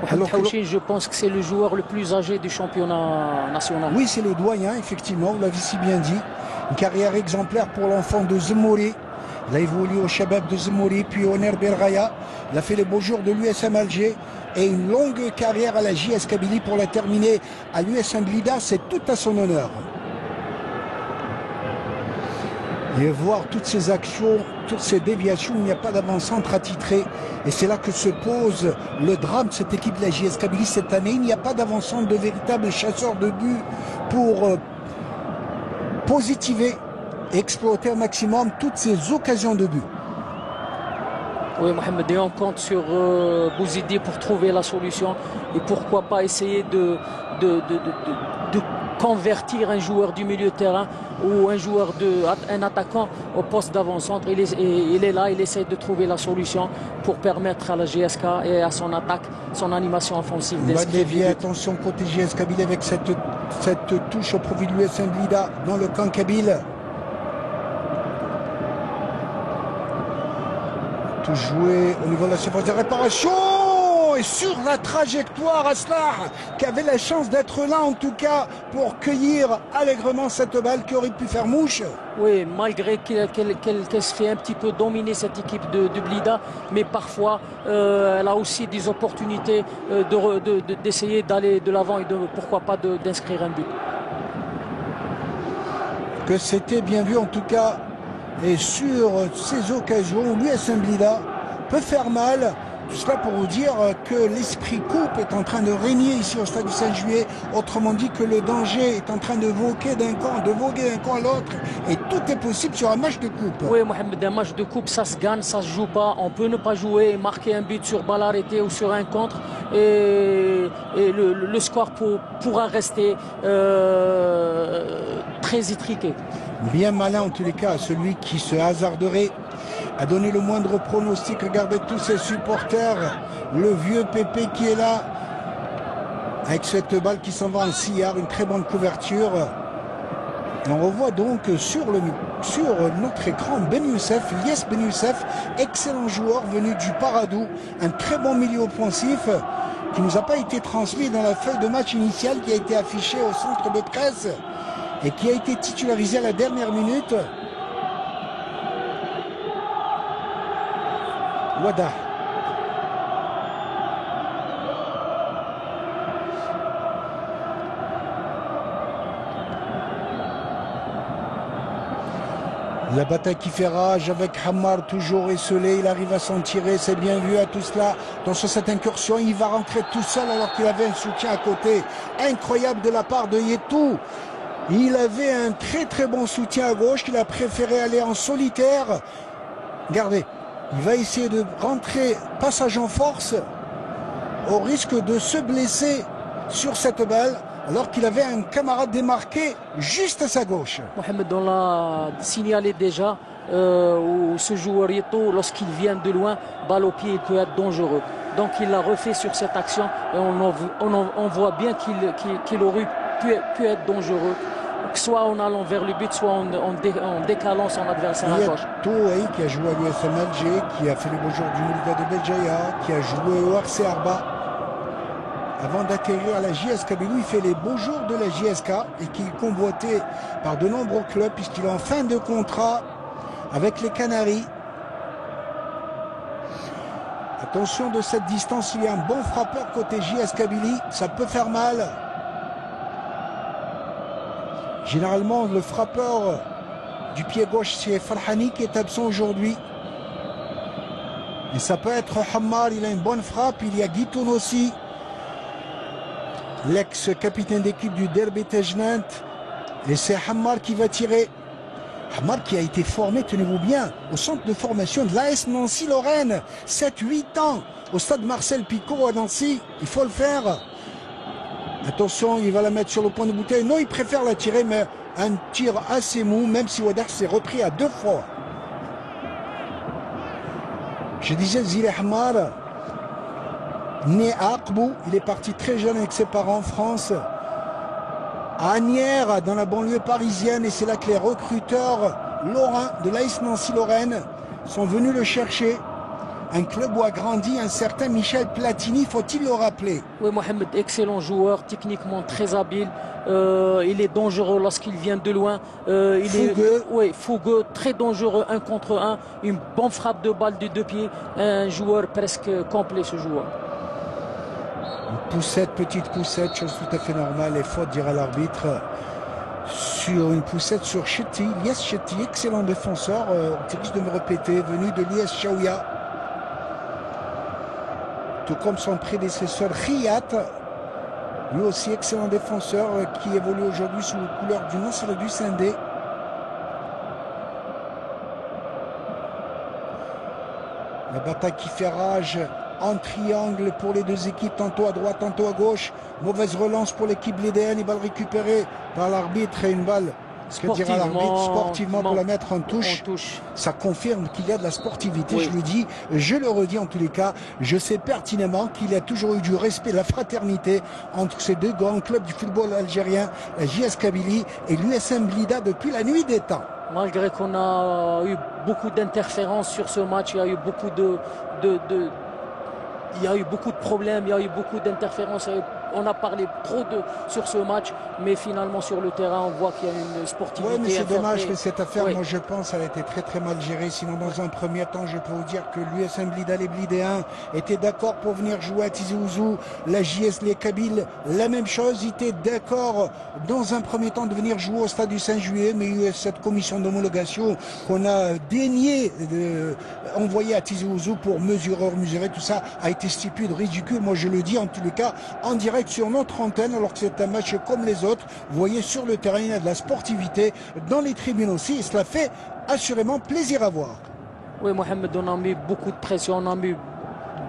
S2: Mohamed Haouchi, je pense que c'est le joueur le plus âgé du championnat national.
S1: Oui, c'est le doyen, effectivement, vous l'avez si bien dit. Une carrière exemplaire pour l'enfant de Zemouri. Il a évolué au Shabab de Zemouri, puis au Ner Belraya. Il a fait les beaux jours de l'USM Alger et une longue carrière à la JS Kabylie pour la terminer à l'USM Blida. C'est tout à son honneur. Et voir toutes ces actions, toutes ces déviations, il n'y a pas d'avant-centre attitré. Et c'est là que se pose le drame de cette équipe de la JS Kabylie cette année. Il n'y a pas d'avant-centre de véritable chasseur de but pour positiver et exploiter au maximum toutes ces occasions de but.
S2: Oui, Mohamed, et on compte sur Bouzidi pour trouver la solution. Et pourquoi pas essayer de convertir un joueur du milieu de terrain ou un attaquant au poste d'avant-centre. Il est là, il essaie de trouver la solution pour permettre à la GSK et à son attaque, son animation offensive.
S1: Attention côté JS Kabylie avec cette touche au profit de l'USM Blida dans le camp kabyle. Tout joué au niveau de la surface de réparation et sur la trajectoire Aslar qui avait la chance d'être là en tout cas pour cueillir allègrement cette balle qui aurait pu faire mouche.
S2: Oui, malgré qu'elle se fait un petit peu dominer cette équipe de Blida, mais parfois elle a aussi des opportunités d'essayer d'aller de l'avant et pourquoi pas d'inscrire un but.
S1: Que c'était bien vu en tout cas. Et sur ces occasions, l'USM Blida peut faire mal. Tout cela pour vous dire que l'esprit coupe est en train de régner ici au stade du 5 juillet. Autrement dit que le danger est en train de voguer d'un camp à l'autre. Et tout est possible sur un match de coupe.
S2: Oui, Mohamed, un match de coupe, ça se gagne, ça se joue pas. On peut ne pas jouer, marquer un but sur balle arrêtée ou sur un contre. Et le score pourra rester très étriqué.
S1: Bien malin en tous les cas, celui qui se hasarderait à donner le moindre pronostic. Regardez tous ces supporters, le vieux Pépé qui est là, avec cette balle qui s'en va en sillard, une très bonne couverture. Et on revoit donc sur notre écran Ben Youssef, Ilyes Ben Youssef, excellent joueur venu du Paradou, un très bon milieu offensif qui ne nous a pas été transmis dans la feuille de match initiale qui a été affichée au centre de presse et qui a été titularisé à la dernière minute. Wada. La bataille qui fait rage avec Hammar toujours esselé, il arrive à s'en tirer, c'est bien vu à tout cela. Dans cette incursion, il va rentrer tout seul alors qu'il avait un soutien à côté. Incroyable de la part de Yetou. Il avait un très très bon soutien à gauche, il a préféré aller en solitaire. Regardez, il va essayer de rentrer passage en force au risque de se blesser sur cette balle alors qu'il avait un camarade démarqué juste à sa gauche.
S2: Mohamed, on l'a signalé déjà, où ce joueur Yeto, lorsqu'il vient de loin, balle au pied, il peut être dangereux. Donc il l'a refait sur cette action et on voit bien qu'il aurait pu être dangereux, soit en allant vers le but, soit en décalant son adversaire à gauche.
S1: Touaï qui a joué à l'USM Alger, qui a fait les beaux jours du Moulga de Béjaïa, qui a joué au RC Arba. Avant d'atterrir à la JS Kabylie, il fait les beaux jours de la JSK et qui est convoité par de nombreux clubs puisqu'il est en fin de contrat avec les Canaries. Attention de cette distance, il y a un bon frappeur côté JS Kabylie, ça peut faire mal. Généralement, le frappeur du pied gauche, c'est Farhani qui est absent aujourd'hui. Et ça peut être Hammar, il a une bonne frappe. Il y a Guitoun aussi, l'ex-capitaine d'équipe du Derby Tejnant. Et c'est Hammar qui va tirer. Hammar qui a été formé, tenez-vous bien, au centre de formation de l'AS Nancy-Lorraine. 7-8 ans au stade Marcel Picot à Nancy. Il faut le faire. Attention, il va la mettre sur le point de bouteille. Non, il préfère la tirer, mais un tir assez mou, même si Wadar s'est repris à 2 fois. Je disais, Zile Hammar, né à Aqbou, il est parti très jeune avec ses parents en France, à Asnières, dans la banlieue parisienne, et c'est là que les recruteurs lorrains de l'AS Nancy-Lorraine sont venus le chercher. Un club où a grandi un certain Michel Platini, faut-il le rappeler?
S2: Oui, Mohamed, excellent joueur, techniquement très habile. Il est dangereux lorsqu'il vient de loin.
S1: Fougueux.
S2: Oui, fougueux, très dangereux, 1 contre 1. Une bonne frappe de balle de 2 pieds. Un joueur presque complet, ce joueur.
S1: Une poussette, petite poussette, chose tout à fait normale. Et faute, dira l'arbitre, sur une poussette sur Chetty. Lies Chetty, excellent défenseur, qui risque de me répéter, venu de l'US Chaouia. Tout comme son prédécesseur Riyad, lui aussi excellent défenseur qui évolue aujourd'hui sous les couleurs du Nasr du Sindé. La bataille qui fait rage en triangle pour les deux équipes, tantôt à droite, tantôt à gauche. Mauvaise relance pour l'équipe blédéenne, une balle récupérée par l'arbitre et une balle, ce que dira l'arbitre, sportivement pour la mettre en touche. Ça confirme qu'il y a de la sportivité, oui. Je le dis, je le redis en tous les cas. Je sais pertinemment qu'il y a toujours eu du respect, la fraternité entre ces deux grands clubs du football algérien, la JS Kabylie et l'USM Blida depuis la nuit des temps.
S2: Malgré qu'on a eu beaucoup d'interférences sur ce match, il y a eu beaucoup il y a eu beaucoup de problèmes, il y a eu beaucoup d'interférences. On a parlé trop sur ce match, mais finalement sur le terrain, on voit qu'il y a une sportivité.
S1: Oui, mais c'est dommage que cette affaire,
S2: oui.
S1: Moi je pense, elle a été très très mal gérée. Sinon, dans un premier temps, je peux vous dire que l'USM Blida, les Blidéens, étaient d'accord pour venir jouer à Tizi Ouzou. La JS, les Kabyles, la même chose. Ils étaient d'accord dans un premier temps de venir jouer au stade du 5 juillet, mais il y a eu cette commission d'homologation qu'on a daigné envoyer à Tizi Ouzou pour mesurer. Tout ça a été stupide, ridicule. Moi je le dis en tous les cas, en direct sur notre antenne, alors que c'est un match comme les autres. Vous voyez, sur le terrain, il y a de la sportivité, dans les tribunes aussi, et cela fait assurément plaisir à voir.
S2: Oui, Mohamed, on a mis beaucoup de pression, on a mis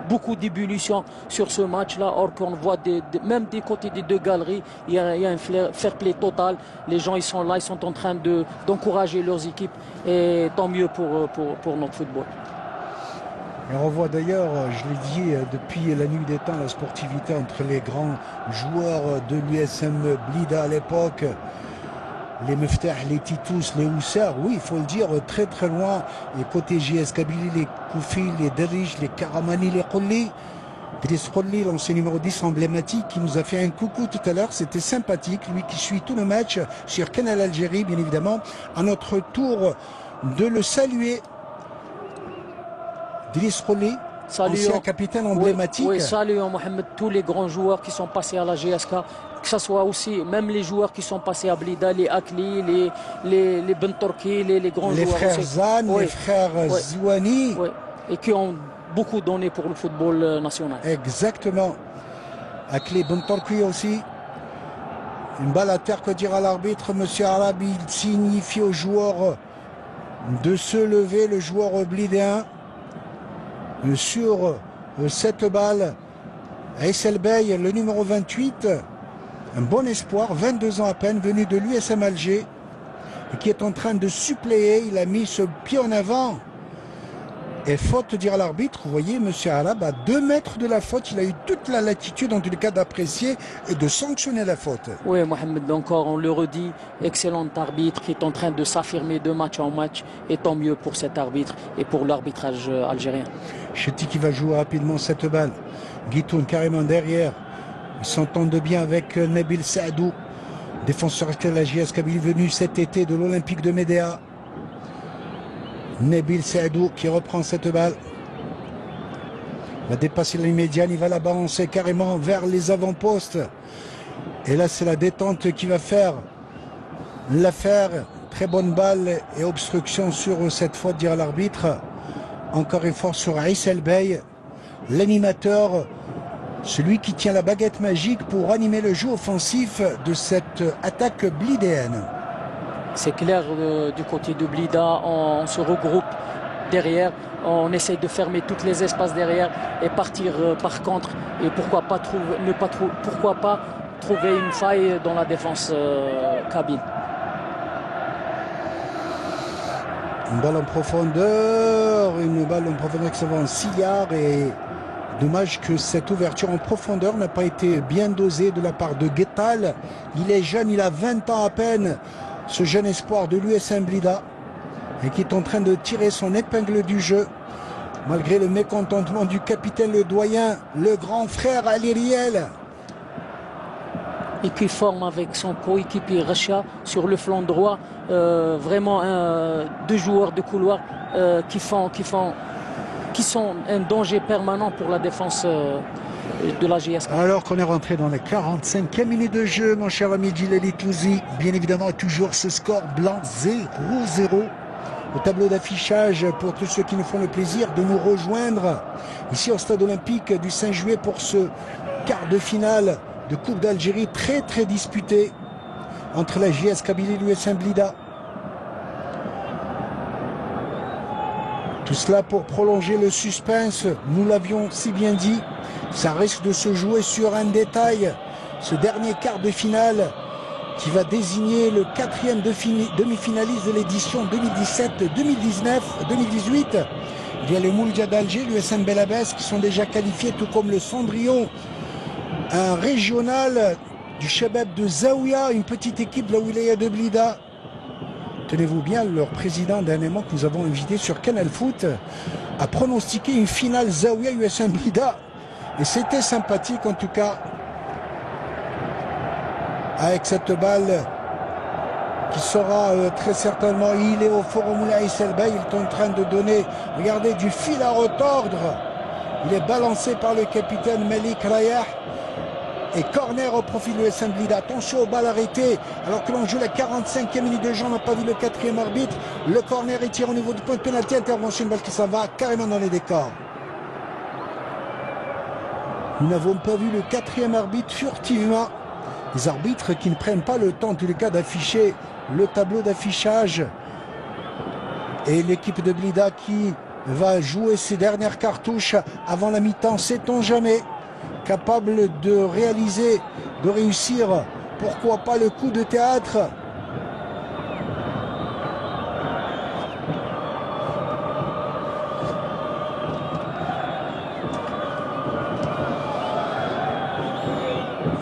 S2: beaucoup d'ébullition sur ce match-là, or qu'on voit même des côtés des deux galeries, il y a un fair play total. Les gens, ils sont là, ils sont en train d'encourager leurs équipes, et tant mieux pour notre football.
S1: Et on voit d'ailleurs, je l'ai dit depuis la nuit des temps, la sportivité entre les grands joueurs de l'USM Blida à l'époque. Les Meftah, les Titous, les Houssar, oui, il faut le dire, très très loin. Et côté JS Kabylie, les Koufi, les Derrish, les Karamani, les Khouli. Driss Khouli, l'ancien numéro 10 emblématique, qui nous a fait un coucou tout à l'heure. C'était sympathique, lui qui suit tout le match sur Canal Algérie, bien évidemment. À notre tour de le saluer. Driss Khouli, ancien capitaine emblématique.
S2: Oui, salut Mohamed, tous les grands joueurs qui sont passés à la GSK, que ce soit aussi, même les joueurs qui sont passés à Blida, les Akli, les Bentorki, les grands joueurs.
S1: Les frères Zan, les frères Zouani.
S2: Oui, et qui ont beaucoup donné pour le football national.
S1: Exactement. Akli, Bentorki aussi. Une balle à terre, que dira l'arbitre, monsieur Arabi, il signifie aux joueurs de se lever, le joueur blidéen. Sur cette balle, Aïssel Bey, le numéro 28, un bon espoir, 22 ans à peine, venu de l'USM Alger, et qui est en train de suppléer. Il a mis ce pied en avant. Et faute, dira l'arbitre, vous voyez, monsieur Arab, à 2 mètres de la faute, il a eu toute la latitude, en tous les cas, d'apprécier et de sanctionner la faute.
S2: Oui, Mohamed, encore, on le redit, excellent arbitre qui est en train de s'affirmer de match en match, et tant mieux pour cet arbitre et pour l'arbitrage algérien.
S1: Chetty qui va jouer rapidement cette balle. Guitoun carrément derrière. Ils s'entendent bien avec Nabil Saadou, défenseur de la JS Kabylie, venu cet été de l'Olympique de Médéa. Nabil Saadou qui reprend cette balle. Il va dépasser la ligne médiane, il va la balancer carrément vers les avant-postes. Et là, c'est la détente qui va faire l'affaire. Très bonne balle et obstruction sur cette faute, dira l'arbitre. Encore effort sur Aïssel Bey, l'animateur, celui qui tient la baguette magique pour animer le jeu offensif de cette attaque blidéenne.
S2: C'est clair, du côté de Blida, on se regroupe derrière, on essaye de fermer tous les espaces derrière et partir par contre. Et pourquoi pas trouver une faille dans la défense kabyle.
S1: Une balle en profondeur qui s'en va en 6 yards et dommage que cette ouverture en profondeur n'a pas été bien dosée de la part de Guettal. Il est jeune, il a 20 ans à peine, ce jeune espoir de l'USM Blida, et qui est en train de tirer son épingle du jeu, malgré le mécontentement du capitaine, le doyen, le grand frère Ali Riel.
S2: Et qui forme avec son coéquipier Racha sur le flanc droit, vraiment deux joueurs de couloir qui sont un danger permanent pour la défense de la JS.
S1: Alors qu'on est rentré dans la 45e minute de jeu, mon cher ami Djilali Touzi, bien évidemment toujours ce score blanc 0-0 au tableau d'affichage pour tous ceux qui nous font le plaisir de nous rejoindre ici au stade olympique du 5 juillet pour ce quart de finale de Coupe d'Algérie très disputé entre la JS Kabylie et l'USM Blida. Tout cela pour prolonger le suspense, nous l'avions si bien dit, ça risque de se jouer sur un détail, ce dernier quart de finale qui va désigner le 4e demi-finaliste de l'édition 2017, 2019, 2018. Il y a le Mouldia d'Alger, l'USM Belabès qui sont déjà qualifiés, tout comme le Cendrillon, un régional du Chebab de Zaouia, une petite équipe de la wilaya de Blida. Tenez-vous bien, leur président dernièrement que nous avons invité sur Canal Foot a pronostiqué une finale Zaouia USM Blida. Et c'était sympathique en tout cas. Avec cette balle qui sera très certainement, il est au forum Aïssel Bey, il est en train de donner, regardez, du fil à retordre. Il est balancé par le capitaine Malik Rayah. Et corner au profil de l'USM Blida. Attention aux balles arrêtées. Alors que l'on joue la 45e minute de jeu, on n'a pas vu le 4e arbitre. Le corner est tiré au niveau du point de pénalty. Intervention, une balle qui s'en va carrément dans les décors. Nous n'avons pas vu le 4e arbitre furtivement. Les arbitres qui ne prennent pas le temps, en tous les cas, d'afficher le tableau d'affichage. Et l'équipe de Blida qui va jouer ses dernières cartouches avant la mi-temps, sait-on jamais. Capable de réaliser, de réussir, pourquoi pas le coup de théâtre.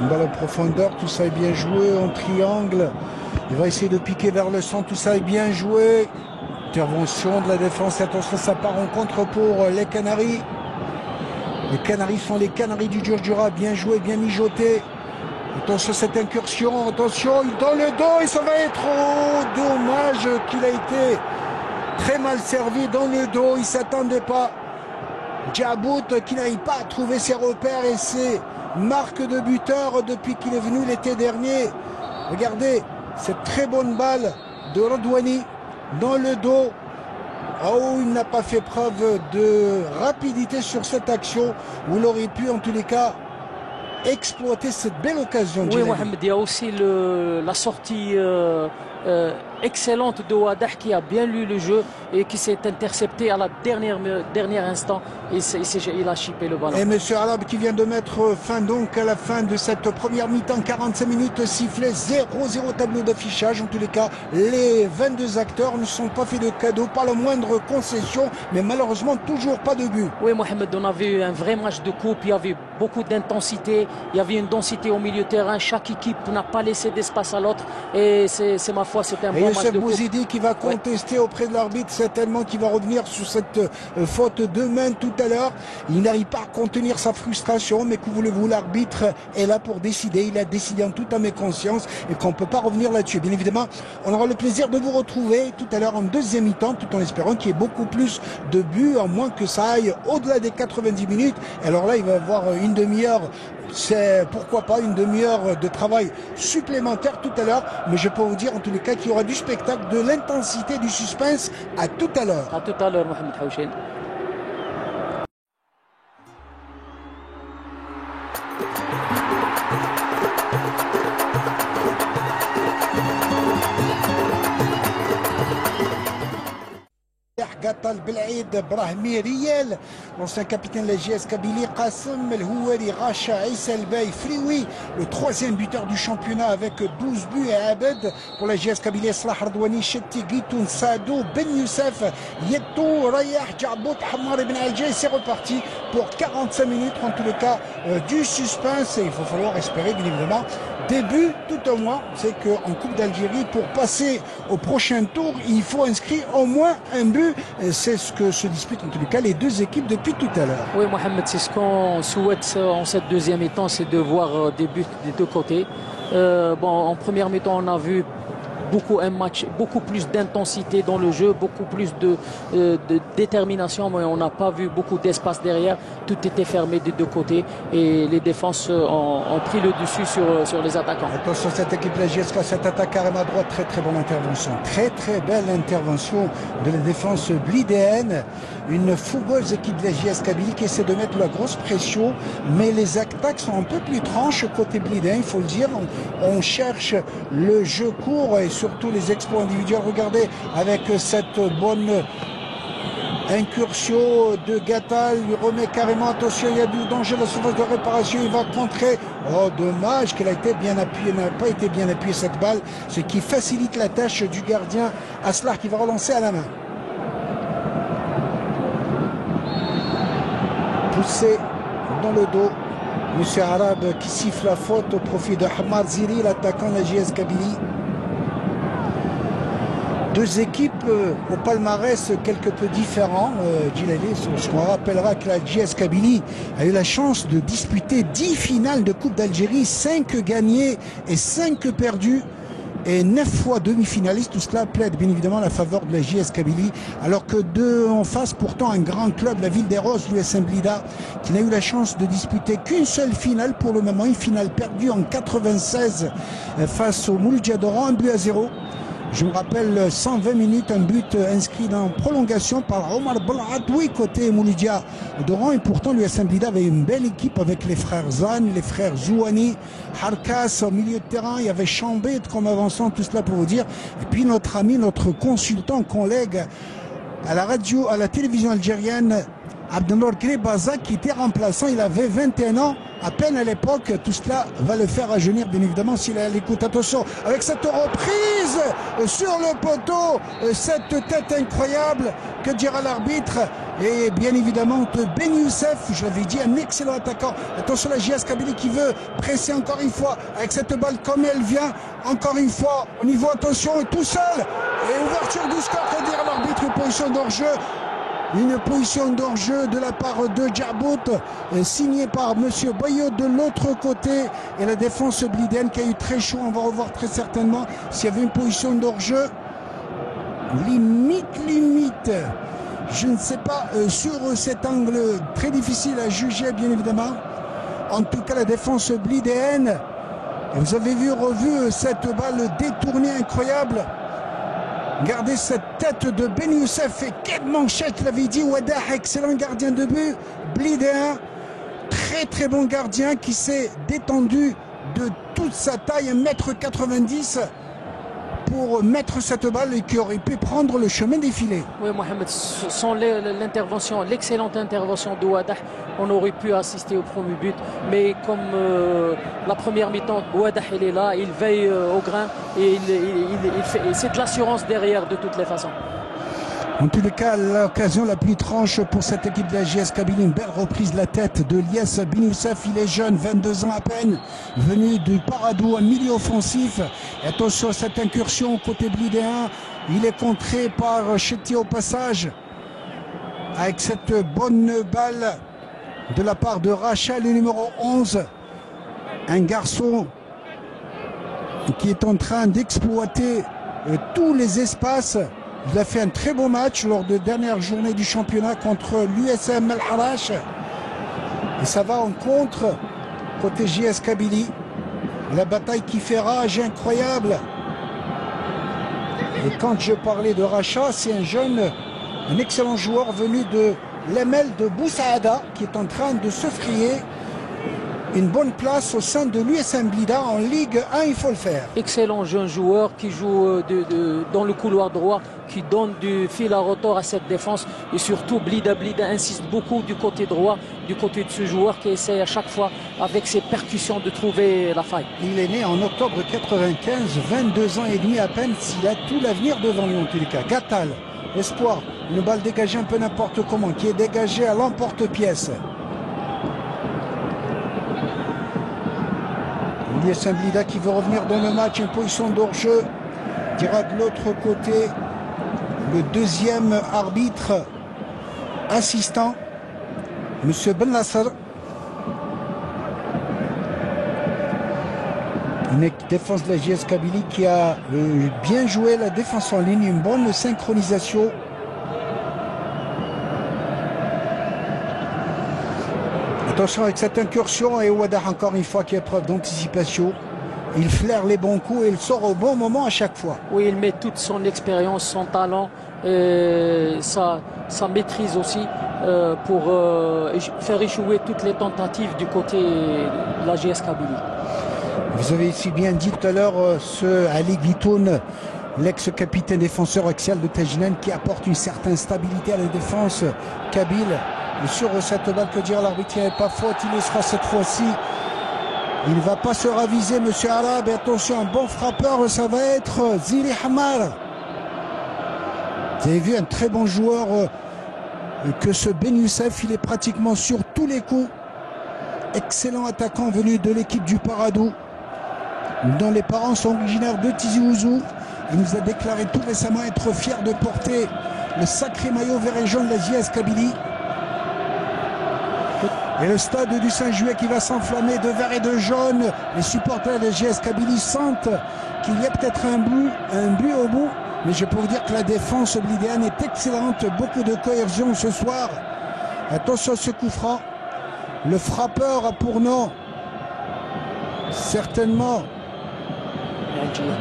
S1: Une balle en profondeur, tout ça est bien joué en triangle. Il va essayer de piquer vers le centre, tout ça est bien joué. Intervention de la défense, attention, ça part en contre pour les Canaries. Les Canaries sont les Canaries du Djurdjura, bien joué, bien mijoté. Attention cette incursion, attention, dans le dos, et ça va être dommage qu'il a été très mal servi dans le dos, il ne s'attendait pas. Djabout qui n'arrive pas à trouver ses repères et ses marques de buteur depuis qu'il est venu l'été dernier. Regardez, cette très bonne balle de Rodouani dans le dos. Oh, il n'a pas fait preuve de rapidité sur cette action où il aurait pu en tous les cas exploiter cette belle occasion.
S2: Oui, Mohamed, il y a aussi la sortie excellente de Wadah qui a bien lu le jeu et qui s'est intercepté à la dernière instant et il a chippé le ballon.
S1: Et monsieur Arab qui vient de mettre fin donc à la fin de cette première mi-temps, 45 minutes sifflées, 0-0 tableau d'affichage. En tous les cas, les 22 acteurs ne sont pas fait de cadeaux, pas la moindre concession, mais malheureusement toujours pas de but.
S2: Oui, Mohamed, on avait eu un vrai match de coupe, il y avait beaucoup d'intensité, il y avait une densité au milieu de terrain, chaque équipe n'a pas laissé d'espace à l'autre et c'est ma foi, c'était un bon match de coupe.
S1: Bouzidi qui va contester auprès de l'arbitre, certainement qui va revenir sur cette faute de main tout à l'heure. Il n'arrive pas à contenir sa frustration, mais que voulez-vous, l'arbitre est là pour décider. Il a décidé en toute âme et conscience et qu'on ne peut pas revenir là-dessus. Bien évidemment, on aura le plaisir de vous retrouver tout à l'heure en deuxième mi-temps, tout en espérant qu'il y ait beaucoup plus de buts, à moins que ça aille au-delà des 90 minutes. Et alors là, il va y avoir une demi-heure. C'est pourquoi pas une demi-heure de travail supplémentaire tout à l'heure, mais je peux vous dire en tous les cas qu'il y aura du spectacle, de l'intensité, du suspense. À tout à l'heure.
S2: À tout à l'heure, Mohamed Haouchen.
S1: Gatal Belaïd Brahmi Riel, l'ancien capitaine de la JS Kabylie, Qassem El Houari, Racha, Issa El Bey, Frioui, le troisième buteur du championnat avec 12 buts, et Abed pour la JS Kabylie, Salah Ardouani, Chetti, Guitoun, Saadou, Ben Youssef, Yetou, Rayah, Djabout, Hamar Ibn Alger. C'est reparti pour 45 minutes, en tous les cas du suspense, et il va falloir espérer bien évidemment début tout au moins. C'est qu'en Coupe d'Algérie, pour passer au prochain tour, il faut inscrire au moins un but. C'est ce que se disputent en tous les cas les deux équipes depuis tout à l'heure.
S2: Oui, Mohamed, c'est ce qu'on souhaite en cette deuxième mi-temps, c'est de voir des buts des deux côtés. En première mi-temps, on a vu un match, beaucoup plus d'intensité dans le jeu, beaucoup plus de détermination, mais on n'a pas vu beaucoup d'espace derrière. Tout était fermé des deux côtés et les défenses ont pris le dessus sur les attaquants.
S1: Attention, cette équipe de la JSK, cette attaque carrément à droite, très bonne intervention. Très belle intervention de la défense blidéenne. Une fougueuse équipe de la JS Kabylie qui essaie de mettre la grosse pression, mais les attaques sont un peu plus tranches côté blidéen, il faut le dire. On cherche le jeu court et surtout les exploits individuels. Regardez avec cette bonne incursion de Gatal, il remet carrément, attention, il y a du danger, la surface de réparation, il va contrer. Oh, dommage qu'elle a été bien appuyée, n'a pas été bien appuyée cette balle, ce qui facilite la tâche du gardien Aslar qui va relancer à la main. Poussé dans le dos, Monsieur Arabe qui siffle la faute au profit de Hamad Ziri, l'attaquant de la JS Kabylie. Deux équipes au palmarès quelque peu différents. On rappellera que la JS Kabylie a eu la chance de disputer 10 finales de Coupe d'Algérie, 5 gagnées et 5 perdues, et 9 fois demi-finaliste. Tout cela plaide bien évidemment la faveur de la JS Kabylie, alors que en face pourtant un grand club, la Ville des Roses, l'USM Blida, qui n'a eu la chance de disputer qu'une seule finale pour le moment, une finale perdue en 96 face au Mouloudia d'Oran, 1-0. Je me rappelle 120 minutes, un but inscrit dans prolongation par Omar Belhadoui côté Mouloudia d'Oran, et pourtant l'USM Blida avait une belle équipe avec les frères Zan, les frères Zouani, Harkas au milieu de terrain, il y avait Chambé comme avançant, tout cela pour vous dire. Et puis notre ami, notre consultant, collègue à la radio, à la télévision algérienne, Abdelnour Grebaza, qui était remplaçant, il avait 21 ans à peine à l'époque. Tout cela va le faire rajeunir bien évidemment s'il est à l'écoute. Attention avec cette reprise sur le poteau, cette tête incroyable, que dira l'arbitre, et bien évidemment de Ben Youssef, je l'avais dit, un excellent attaquant. Attention la JS Kabylie qui veut presser encore une fois avec cette balle comme elle vient, encore une fois au niveau, attention, tout seul, et ouverture du score, que dira l'arbitre, position d'hors-jeu. Une position d'hors-jeu de la part de Djabout, signée par Monsieur Bayot de l'autre côté, et la défense blidéenne qui a eu très chaud. On va revoir très certainement s'il y avait une position d'hors-jeu. Limite, je ne sais pas, sur cet angle très difficile à juger bien évidemment. En tout cas la défense blidéenne, vous avez revu cette balle détournée incroyable. Regardez cette tête de Ben Youssef, et quelle manchette, l'avait dit Wadah, excellent gardien de but blidéen, très bon gardien qui s'est détendu de toute sa taille, 1,90 m, pour mettre cette balle et qui aurait pu prendre le chemin des filets.
S2: Oui, Mohamed, sans l'intervention, l'excellente intervention de Wadah, on aurait pu assister au premier but, mais comme la première mi-temps, Wadah il est là, il veille au grain, et c'est de l'assurance derrière de toutes les façons.
S1: En tous les cas, l'occasion la plus tranche pour cette équipe de la JS Kabylie, une belle reprise de la tête de Lies Ben Youssef. Il est jeune, 22 ans à peine, venu du Paradou, un milieu offensif. Et attention à cette incursion côté blidéen, il est contré par Chetti au passage, avec cette bonne balle de la part de Rachel, le numéro 11, un garçon qui est en train d'exploiter tous les espaces. Il a fait un très beau match lors de dernière journée du championnat contre l'USM El Harash. Et ça va en contre côté JS Kabylie. La bataille qui fait rage, incroyable. Et quand je parlais de Racha, c'est un jeune, un excellent joueur venu de l'ML de Boussaada qui est en train de se frayer une bonne place au sein de l'USM Blida en Ligue 1, il faut le faire.
S2: Excellent jeune joueur qui joue dans le couloir droit, qui donne du fil à retordre à cette défense. Et surtout, Blida insiste beaucoup du côté droit, du côté de ce joueur qui essaie à chaque fois, avec ses percussions, de trouver la faille.
S1: Il est né en octobre 95, 22 ans et demi à peine, s'il a tout l'avenir devant lui en tous les cas. Gattal, espoir, une balle dégagée un peu n'importe comment, qui est dégagée à l'emporte-pièce. l'USM Blida qui veut revenir dans le match, une position d'hors-jeu. Dira de l'autre côté le deuxième arbitre assistant, Monsieur Ben Nasser. Une défense de la JS Kabylie qui a bien joué la défense en ligne, une bonne synchronisation. Attention avec cette incursion, et Ouadah encore une fois qui a preuve d'anticipation. Il flaire les bons coups et il sort au bon moment à chaque fois.
S2: Oui, il met toute son expérience, son talent, et sa maîtrise aussi pour faire échouer toutes les tentatives du côté de la JS Kabylie.
S1: Vous avez ici bien dit tout à l'heure ce Ali Guitoun, l'ex-capitaine défenseur axial de Tajinen, qui apporte une certaine stabilité à la défense kabyle. Et sur cette balle, que dire l'arbitre, il n'y avait pas faute, il y sera cette fois-ci. Il ne va pas se raviser, monsieur Arab. Et attention, un bon frappeur, ça va être Zili Hamar. Vous avez vu un très bon joueur que ce Ben Youssef, il est pratiquement sur tous les coups. Excellent attaquant venu de l'équipe du Paradou, dont les parents sont originaires de Tizi Ouzou. Il nous a déclaré tout récemment être fier de porter le sacré maillot vert et jaune de la JS Kabylie. Et le stade du Saint-Juet qui va s'enflammer de vert et de jaune. Les supporters de la JS Kabylie sentent qu'il y a peut-être un but au bout. Mais je peux vous dire que la défense blidéenne est excellente. Beaucoup de cohésion ce soir. Attention à ce coup franc. Le frappeur a pour nom certainement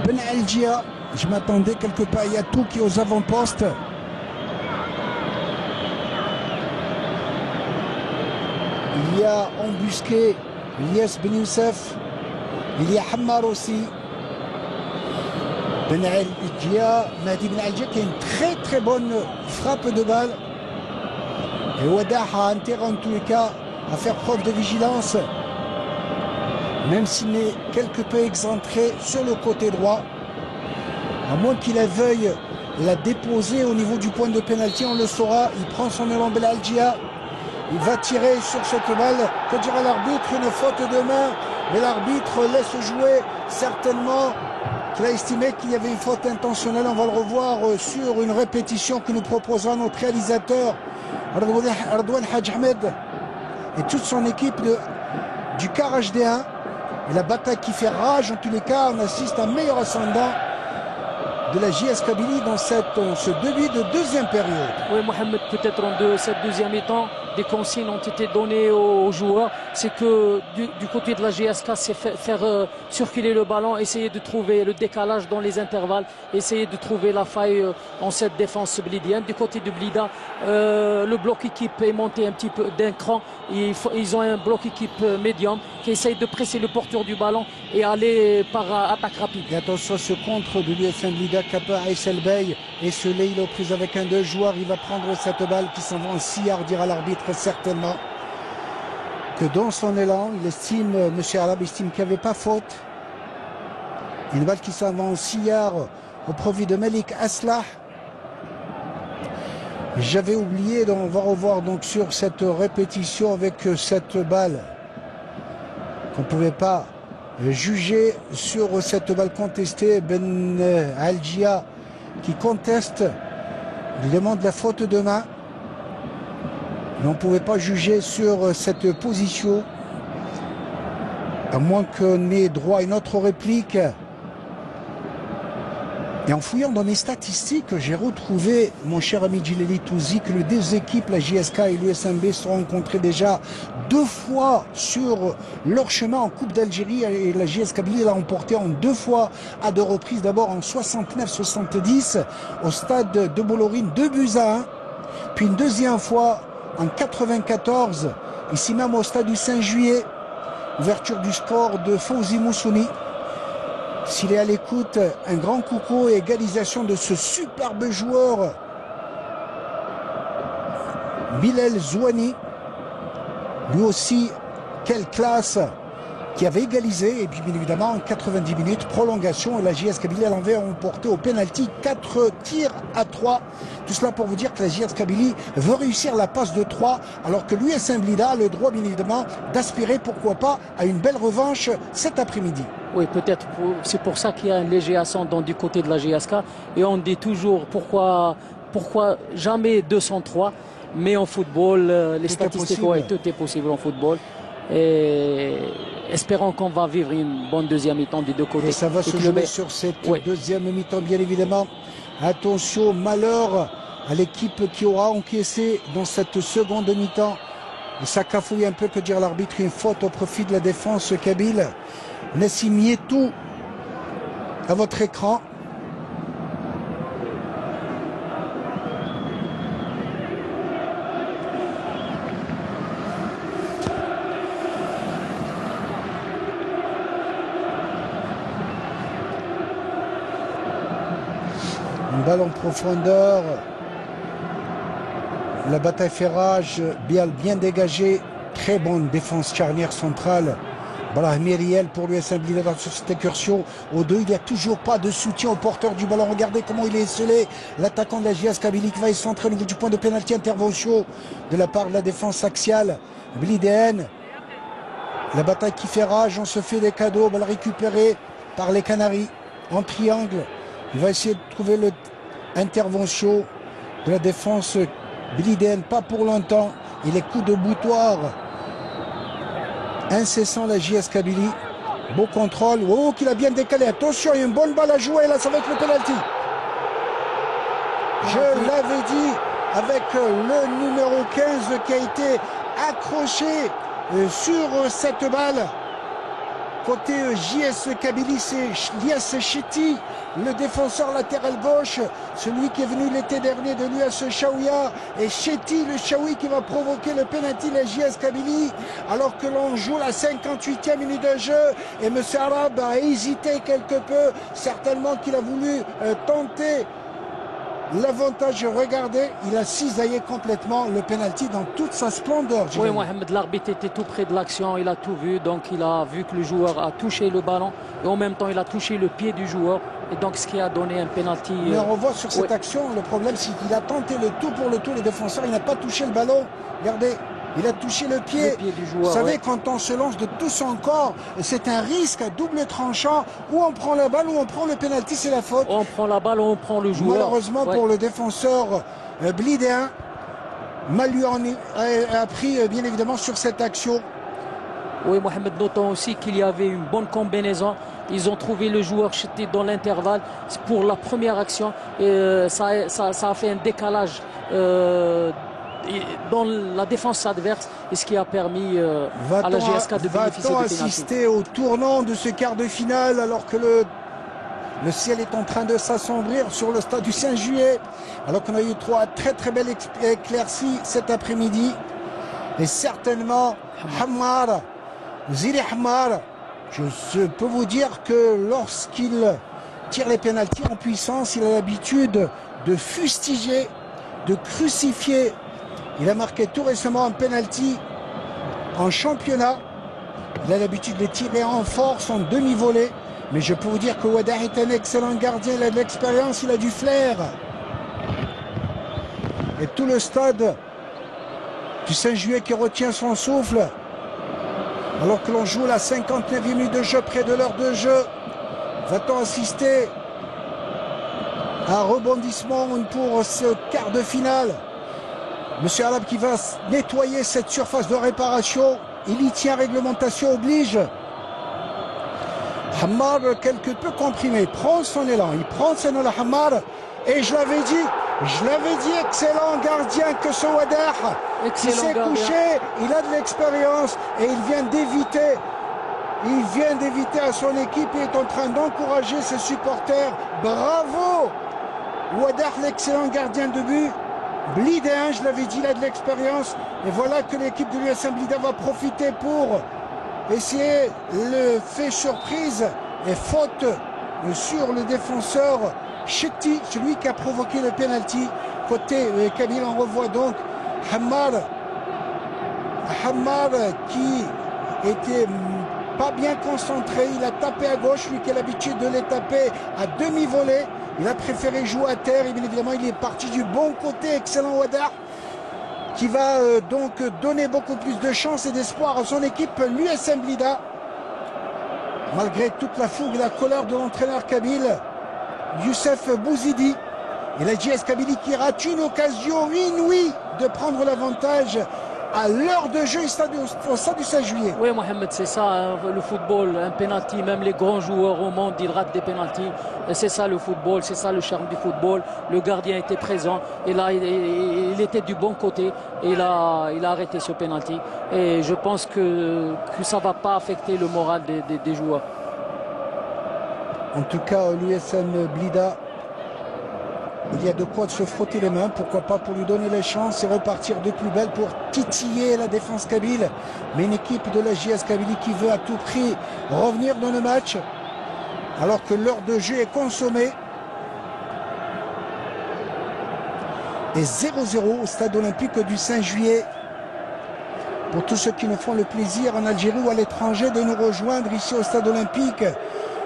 S1: Ben Algia. Je m'attendais quelque part. Il y a tout qui est aux avant-postes. Il y a embusqué Ilyes Ben Youssef. Il y a Hammar aussi. Ben Algia, Mahdi Ben Algia qui a une très bonne frappe de balle. Et Ouadah a intérêt en tous les cas à faire preuve de vigilance, même s'il est quelque peu excentré sur le côté droit. À moins qu'il veuille la déposer au niveau du point de pénalty, on le saura. Il prend son élan Ben Algia. Il va tirer sur cette balle. Que dira l'arbitre? Une faute de main. Mais l'arbitre laisse jouer, certainement qu'il a estimé qu'il y avait une faute intentionnelle. On va le revoir sur une répétition que nous proposera notre réalisateur Ardouane Hadj Ahmed et toute son équipe du CAR HD1. Et la bataille qui fait rage, en tous les cas, on assiste à un meilleur ascendant de la JS Kabylie dans ce début de deuxième période.
S2: Oui, Mohamed, peut-être en cette deuxième mi-temps, des consignes ont été données aux joueurs. C'est que du côté de la GSK, c'est faire circuler le ballon, essayer de trouver le décalage dans les intervalles, essayer de trouver la faille en cette défense blidienne. Du côté de Blida, le bloc équipe est monté un petit peu d'un cran. Ils ont un bloc équipe médium qui essaye de presser le porteur du ballon et aller par attaque rapide.
S1: Et attention, ce contre de l'USM Blida, Kappa Aïssel Bey et ce Leil aux prises avec un 2 joueurs. Il va prendre cette balle qui s'en va en 6 yards, dira l'arbitre certainement. Que dans son élan, il estime, monsieur Arab estime qu'il n'y avait pas faute. Une balle qui s'en va en 6 yards au profit de Malik Aslah. J'avais oublié, donc on va revoir donc sur cette répétition avec cette balle qu'on ne pouvait pas juger sur cette balle contestée. Ben Algia qui conteste, il demande la faute de main. Mais on ne pouvait pas juger sur cette position, à moins qu'on ait droit à une autre réplique. Et en fouillant dans mes statistiques, j'ai retrouvé, mon cher ami Djileli Touzi, que les deux équipes, la JSK et l'USMB, se sont rencontrées déjà 2 fois sur leur chemin en Coupe d'Algérie. Et la JS Kabylie l'a emporté en 2 fois à 2 reprises. D'abord en 69-70 au stade de Bollorine, 2-1. Puis une deuxième fois en 94, ici même au stade du Saint-Juillet. Ouverture du score de Fawzi Moussouni. S'il est à l'écoute, un grand coucou et égalisation de ce superbe joueur Bilal Zouani. Lui aussi, quelle classe, qui avait égalisé. Et puis bien évidemment en 90 minutes, prolongation, et la JS Kabylie avait emporté au pénalty 4 tirs à 3. Tout cela pour vous dire que la JS Kabylie veut réussir la passe de 3, alors que l'USM Blida a le droit bien évidemment d'aspirer, pourquoi pas, à une belle revanche cet après-midi.
S2: Oui, peut-être, c'est pour ça qu'il y a un léger ascendant du côté de la GSK. Et on dit toujours pourquoi jamais 203. Mais en football, les statistiques, tout est possible en football. Et espérons qu'on va vivre une bonne deuxième mi-temps des deux côtés.
S1: Et ça va se jouer sur cette deuxième mi-temps, bien évidemment. Attention, malheur à l'équipe qui aura encaissé dans cette seconde mi-temps. Ça cafouille un peu, que dire l'arbitre, une faute au profit de la défense kabyle. Nassim Yetou à votre écran. Une balle en profondeur. La bataille fait rage. Bien dégagé. Très bonne défense charnière centrale. Brahmi Riel pour l'USM Blida sur cette incursion. Au 2, il n'y a toujours pas de soutien au porteur du ballon. Regardez comment il est scellé. L'attaquant de la JS Kabylie qui va y centrer au niveau du point de pénalty. Intervention de la part de la défense axiale blidéenne. La bataille qui fait rage. On se fait des cadeaux. Balle récupérée par les Canaries en triangle. Il va essayer de trouver l'intervention de la défense blidéenne. Pas pour longtemps. Et les coups de boutoir incessant la JS Kabylie. Beau contrôle. Oh, qu'il a bien décalé. Attention, il y a une bonne balle à jouer. Là, ça va être le penalty. Je l'avais dit, avec le numéro 15 qui a été accroché sur cette balle. Côté JS Kabylie, c'est Lias Chetty, le défenseur latéral gauche, celui qui est venu l'été dernier de l'US Chaouia. Et Chetty, le Chaoui, qui va provoquer le pénalty de la JS Kabylie, alors que l'on joue la 58e minute de jeu. Et M. Arab a hésité quelque peu, certainement qu'il a voulu tenter l'avantage. Regardez, il a cisaillé complètement le penalty dans toute sa splendeur.
S2: Oui, Mohamed, l'arbitre était tout près de l'action, il a tout vu, donc il a vu que le joueur a touché le ballon et en même temps il a touché le pied du joueur, et donc ce qui a donné un penalty.
S1: Mais on revoit sur cette action, le problème c'est qu'il a tenté le tout pour le tout, les défenseurs, il n'a pas touché le ballon. Regardez, il a touché le pied
S2: du joueur.
S1: Vous savez, quand on se lance de tout son corps, c'est un risque à double tranchant. Ou on prend la balle ou on prend le pénalty, c'est la faute.
S2: On prend la balle ou on prend le joueur.
S1: Malheureusement pour le défenseur blidéen, mal lui en a pris bien évidemment sur cette action.
S2: Oui, Mohamed, notons aussi qu'il y avait une bonne combinaison. Ils ont trouvé le joueur dans l'intervalle pour la première action. Et ça a fait un décalage dans la défense adverse, et ce qui a permis à la GSK de bénéficier de pénalty.
S1: Assister au tournant de ce quart de finale alors que le ciel est en train de s'assombrir sur le stade du 5 juillet, alors qu'on a eu trois très très belles éclaircies cet après-midi. Et certainement Hammar, Zili Hammar, je peux vous dire que lorsqu'il tire les pénaltys en puissance, il a l'habitude de fustiger, de crucifier. Il a marqué tout récemment un penalty en championnat. Il a l'habitude de les tirer en force, en demi-volée. Mais je peux vous dire que Wadah est un excellent gardien. Il a de l'expérience, il a du flair. Et tout le stade du 5 juillet qui retient son souffle. Alors que l'on joue la 59e minute de jeu, près de l'heure de jeu. Va-t-on assister à un rebondissement pour ce quart de finale? Monsieur Arab qui va nettoyer cette surface de réparation. Il y tient, réglementation oblige. Hammar, quelque peu comprimé, prend son élan. Il prend son élan, Hammar. Et je l'avais dit, excellent gardien que ce Wadah. Il s'est couché, il a de l'expérience et il vient d'éviter. Il vient d'éviter à son équipe et est en train d'encourager ses supporters. Bravo Wadah, l'excellent gardien de but. Blidéen, je l'avais dit, il a de l'expérience. Et voilà que l'équipe de l'USM Blida va profiter pour Et c'est le fait surprise et faute sur le défenseur Chetti, celui qui a provoqué le penalty. Côté Kabyle, on revoit donc Hammar qui était pas bien concentré. Il a tapé à gauche, lui qui a l'habitude de les taper à demi-volée. Il a préféré jouer à terre et bien évidemment il est parti du bon côté. Excellent Ouaddar qui va donc donner beaucoup plus de chance et d'espoir à son équipe, l'USM Blida. Malgré toute la fougue et la colère de l'entraîneur kabyle, Youssef Bouzidi, et la JS Kabylie qui rate une occasion inouïe de prendre l'avantage à l'heure de jeu au stade du 16 juillet.
S2: Oui, Mohamed, c'est ça, hein, le football, un penalty, même les grands joueurs au monde, ils ratent des penaltys. C'est ça le football, c'est ça le charme du football. Le gardien était présent et là, il était du bon côté et il a arrêté ce penalty. Et je pense que ça ne va pas affecter le moral des joueurs.
S1: En tout cas, l'USM Blida, il y a de quoi se frotter les mains, pourquoi pas pour lui donner les chances et repartir de plus belle pour titiller la défense kabyle. Mais une équipe de la JS Kabylie qui veut à tout prix revenir dans le match alors que l'heure de jeu est consommée. Et 0-0 au stade olympique du 5 juillet. Pour tous ceux qui nous font le plaisir en Algérie ou à l'étranger de nous rejoindre ici au stade olympique,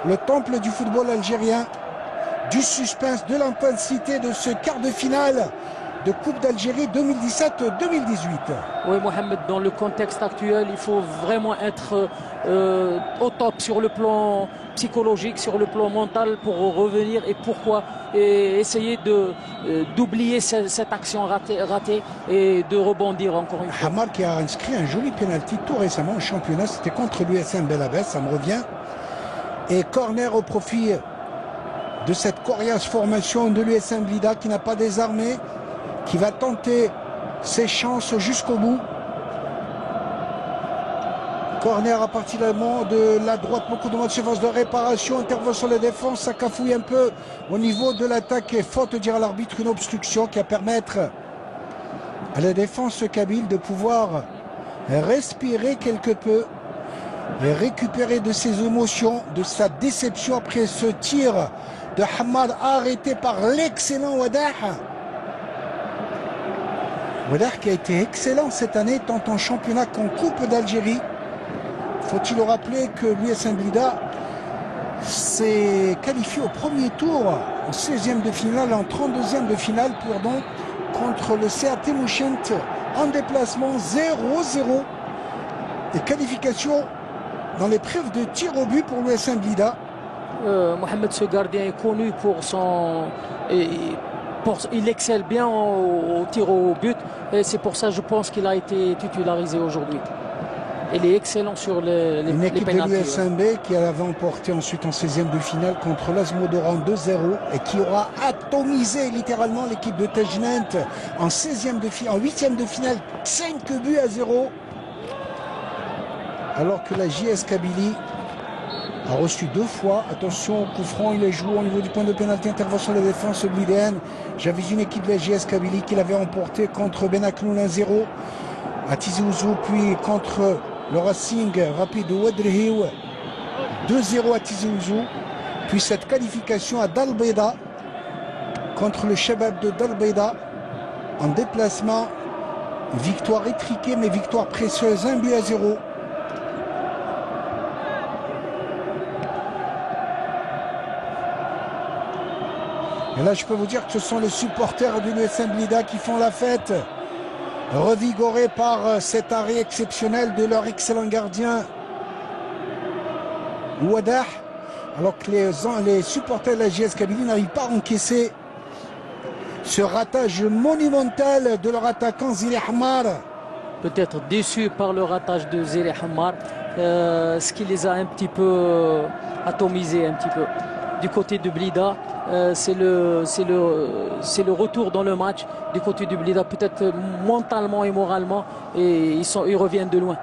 S1: le temple du football algérien, du suspense, de l'intensité de ce quart de finale de Coupe d'Algérie 2017-2018.
S2: Oui, Mohamed, dans le contexte actuel, il faut vraiment être au top sur le plan psychologique, sur le plan mental pour revenir et essayer d'oublier cette action ratée et de rebondir encore une fois.
S1: Hammar qui a inscrit un joli penalty tout récemment au championnat, c'était contre l'USM Belabès, ça me revient. Et corner au profit de cette coriace formation de l'USM Blida qui n'a pas désarmé, qui va tenter ses chances jusqu'au bout. Corner à partir de la droite, beaucoup de surface de réparation, intervention de la défense, ça cafouille un peu au niveau de l'attaque et faute, dire à l'arbitre, une obstruction qui va permettre à la défense kabyle de pouvoir respirer quelque peu et récupérer de ses émotions, de sa déception après ce tir de Hammar arrêté par l'excellent Ouaddar. Ouaddar qui a été excellent cette année tant en championnat qu'en Coupe d'Algérie. Faut-il le rappeler que l'USM Blida s'est qualifié au premier tour, en 16e de finale, en 32e de finale, pardon, contre le CAT Mouchent en déplacement 0-0. Et qualification dans l'épreuve de tir au but pour l'USM Blida.
S2: Mohamed, ce gardien est connu pour son... il excelle bien au tir au but et c'est pour ça je pense qu'il a été titularisé aujourd'hui. Il est excellent sur
S1: une équipe
S2: pénaltys,
S1: de l'USMB qui avait emporté ensuite en 16e de finale contre l'Azmodoran 2-0 et qui aura atomisé littéralement l'équipe de Tajnant en 16e de finale, en 8e de finale, 5-0. Alors que la JS Kabylie a reçu 2 fois. Attention au coup franc, il est joué au niveau du point de pénalty, intervention de la défense blidéenne. J'avais une équipe de la JS Kabylie qui l'avait emporté contre Benaknoun 1-0 à Tizi Ouzou, puis contre le Racing Rapide de Ouadrihou 2-0 à Tizi Ouzou, puis cette qualification à Dal Beida contre le Shabab de Dal Beida en déplacement. Victoire étriquée mais victoire précieuse, 1-0. Et là, je peux vous dire que ce sont les supporters de l'USM Blida qui font la fête, revigorés par cet arrêt exceptionnel de leur excellent gardien Ouaddar, alors que les supporters de la JS Kabylie n'arrivent pas à encaisser ce ratage monumental de leur attaquant Zile Hammar.
S2: Peut-être déçus par le ratage de Zile Hammar, ce qui les a un petit peu atomisés un petit peu. Du côté de Blida, c'est le retour dans le match du côté du Blida, peut-être mentalement et moralement, et ils reviennent de loin.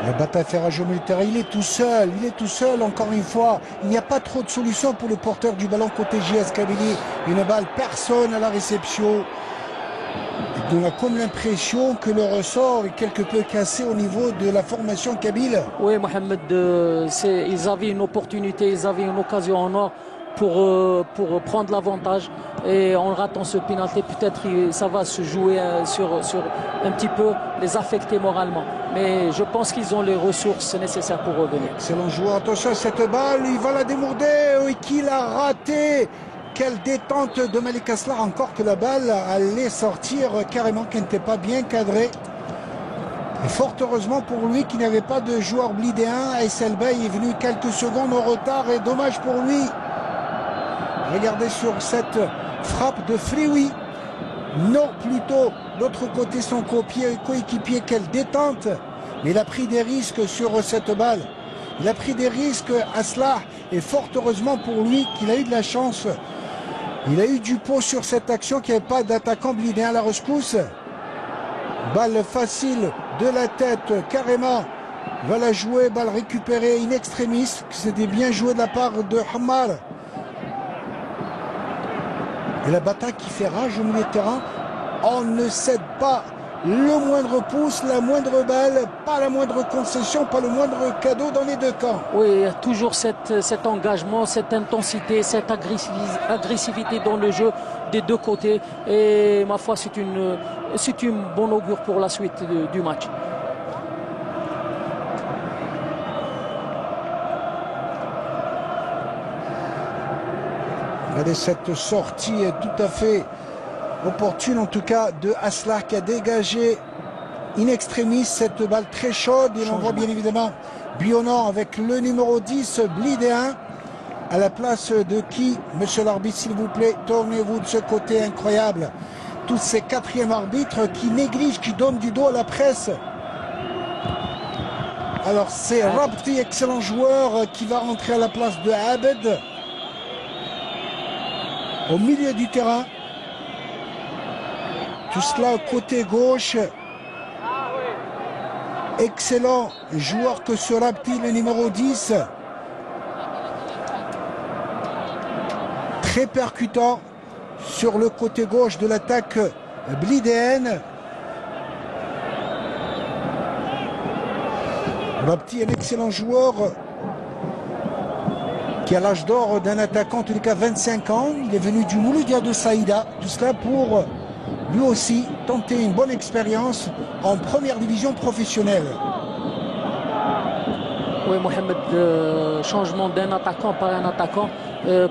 S1: La bataille fait rage au militaire, il est tout seul encore une fois. Il n'y a pas trop de solutions pour le porteur du ballon côté JS Kabylie. Une balle, personne à la réception. On a comme l'impression que le ressort est quelque peu cassé au niveau de la formation kabyle.
S2: Oui, Mohamed, ils avaient une opportunité, ils avaient une occasion en or pour prendre l'avantage. Et en ratant ce pénalty, peut-être ça va se jouer sur un petit peu les affecter moralement. Mais je pense qu'ils ont les ressources nécessaires pour revenir.
S1: Excellent joueur, attention à cette balle, il va la démourder et qu'il a raté. Quelle détente de Malik Aslar, encore que la balle allait sortir carrément, qui n'était pas bien cadrée. Et fort heureusement pour lui qu'il n'avait pas de joueur blidéen. Aïssel Bey est venu quelques secondes en retard et dommage pour lui. Regardez sur cette frappe de Frioui. Non, plutôt l'autre côté son coéquipier, quelle détente. Mais il a pris des risques sur cette balle. Il a pris des risques, Aslah, et fort heureusement pour lui qu'il a eu de la chance. Il a eu du pot sur cette action, qu'il n'y avait pas d'attaquant blidéen à la rescousse. Balle facile de la tête, carrément. Va la jouer, balle récupérée in extremis. C'était bien joué de la part de Hammar. Et la bataille qui fait rage au milieu de terrain. On ne cède pas le moindre pouce, la moindre balle, pas la moindre concession, pas le moindre cadeau dans les deux camps.
S2: Oui, il y a toujours cet engagement, cette intensité, cette agressivité dans le jeu des deux côtés. Et ma foi, c'est une bonne augure pour la suite du match.
S1: Regardez cette sortie tout à fait opportune, en tout cas, de Aslah qui a dégagé in extremis cette balle très chaude. Et on voit bien évidemment Bionan avec le numéro 10, blidéen. À la place de qui, monsieur l'arbitre, s'il vous plaît, tournez-vous de ce côté incroyable. Tous ces quatrièmes arbitres qui négligent, qui donnent du dos à la presse. Alors c'est Rabti, excellent joueur, qui va rentrer à la place de Abed. Au milieu du terrain. Tout cela côté gauche. Excellent joueur que ce Rabti, le numéro 10. Très percutant sur le côté gauche de l'attaque blidéenne. Rabti, un excellent joueur qui a l'âge d'or d'un attaquant, en tous les cas 25 ans. Il est venu du Mouloudia de Saïda. Tout cela pour lui aussi tenter une bonne expérience en première division professionnelle.
S2: Oui, Mohamed, changement d'un attaquant par un attaquant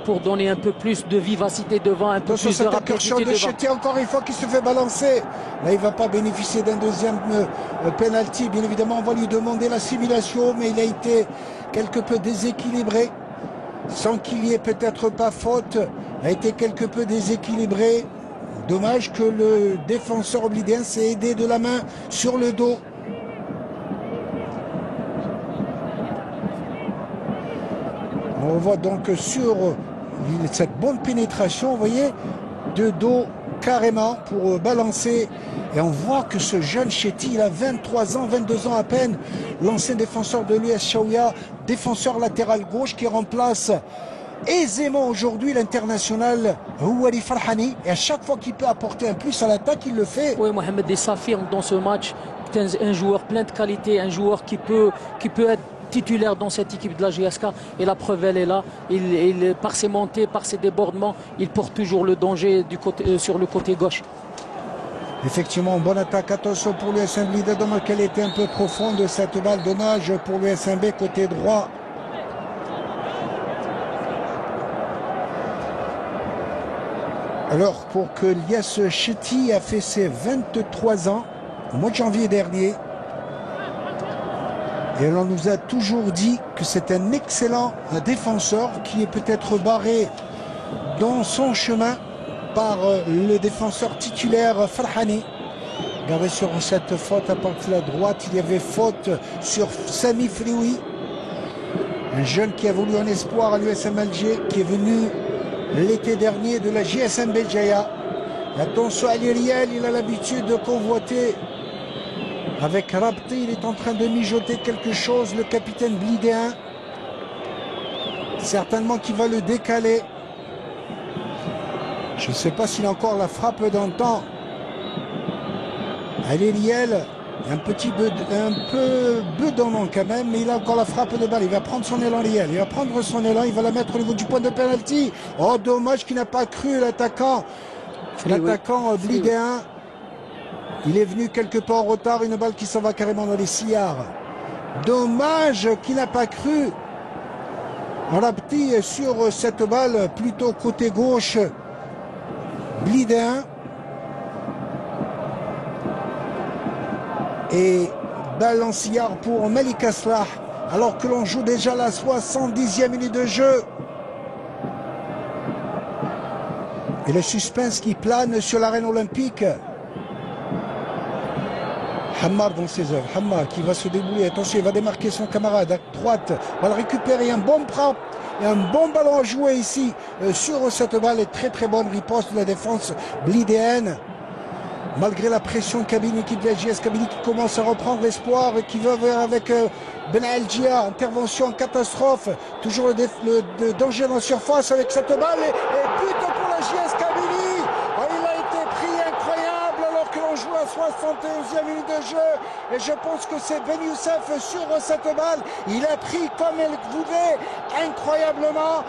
S2: pour donner un peu plus de vivacité devant, un peu plus de rapidité
S1: de Chetty, encore une fois, qui se fait balancer. Là, il ne va pas bénéficier d'un deuxième penalty. Bien évidemment, on va lui demander la simulation, mais il a été quelque peu déséquilibré. Sans qu'il y ait peut-être pas faute, a été quelque peu déséquilibré. Dommage que le défenseur oblidéen s'est aidé de la main sur le dos. On voit donc sur cette bonne pénétration, vous voyez, de dos carrément pour balancer. Et on voit que ce jeune Chetty, il a 23 ans, 22 ans à peine. L'ancien défenseur de l'US Chaouia, défenseur latéral gauche qui remplace aisément aujourd'hui l'international Houari Farhani. Et à chaque fois qu'il peut apporter un plus à l'attaque, il le fait.
S2: Oui, Mohamed s'affirme dans ce match. Un joueur plein de qualité, un joueur qui peut être titulaire dans cette équipe de la GSK, et la preuve elle est là. Il par ses montées, par ses débordements, il porte toujours le danger sur le côté gauche.
S1: Effectivement, bonne attaque, attention pour l'USMB, dommage qu'elle était un peu profonde cette balle, dommage pour l'USMB côté droit. Alors pour que Lias Chetty a fait ses 23 ans au mois de janvier dernier. Et on nous a toujours dit que c'est un excellent défenseur qui est peut-être barré dans son chemin par le défenseur titulaire Farhani. Regardez sur cette faute à partir de la droite, il y avait faute sur Sami Frioui. Un jeune qui a voulu un espoir à l'USM Alger, qui est venu l'été dernier de la JSM Beljaya. Attention à Liriel, il a l'habitude de convoiter avec Rabti, il est en train de mijoter quelque chose, le capitaine blidéen. Certainement qu'il va le décaler. Je ne sais pas s'il a encore la frappe d'antan. Allez, Liel, un peu bedonnant quand même, mais il a encore la frappe de balle. Il va prendre son élan, Liel. Il va prendre son élan, il va la mettre au niveau du point de penalty. Oh, dommage qu'il n'a pas cru l'attaquant. L'attaquant blidéen. Il est venu quelque peu en retard, une balle qui s'en va carrément dans les sillards. Dommage qu'il n'a pas cru. Rabti sur cette balle, plutôt côté gauche. Blidéen. Et balle en sillard pour Malik Aslah, alors que l'on joue déjà la 70e minute de jeu. Et le suspense qui plane sur l'arène olympique. Hammar dans ses œuvres. Hammar qui va se débrouiller. Attention, il va démarquer son camarade à droite. Va le récupérer. Un bon frappe et un bon ballon à jouer ici sur cette balle. Et très très bonne riposte de la défense blidéenne. Malgré la pression Kabylie, l'équipe de la JS Kabylie qui commence à reprendre l'espoir, qui va vers avec Ben Algia, intervention catastrophe. Toujours le danger dans la surface avec cette balle. Et but pour la JS Kabylie. Il a été pris incroyable alors que l'on joue à 71e minute de jeu. Et je pense que c'est Ben Youssef sur cette balle. Il a pris comme elle voulait, incroyablement.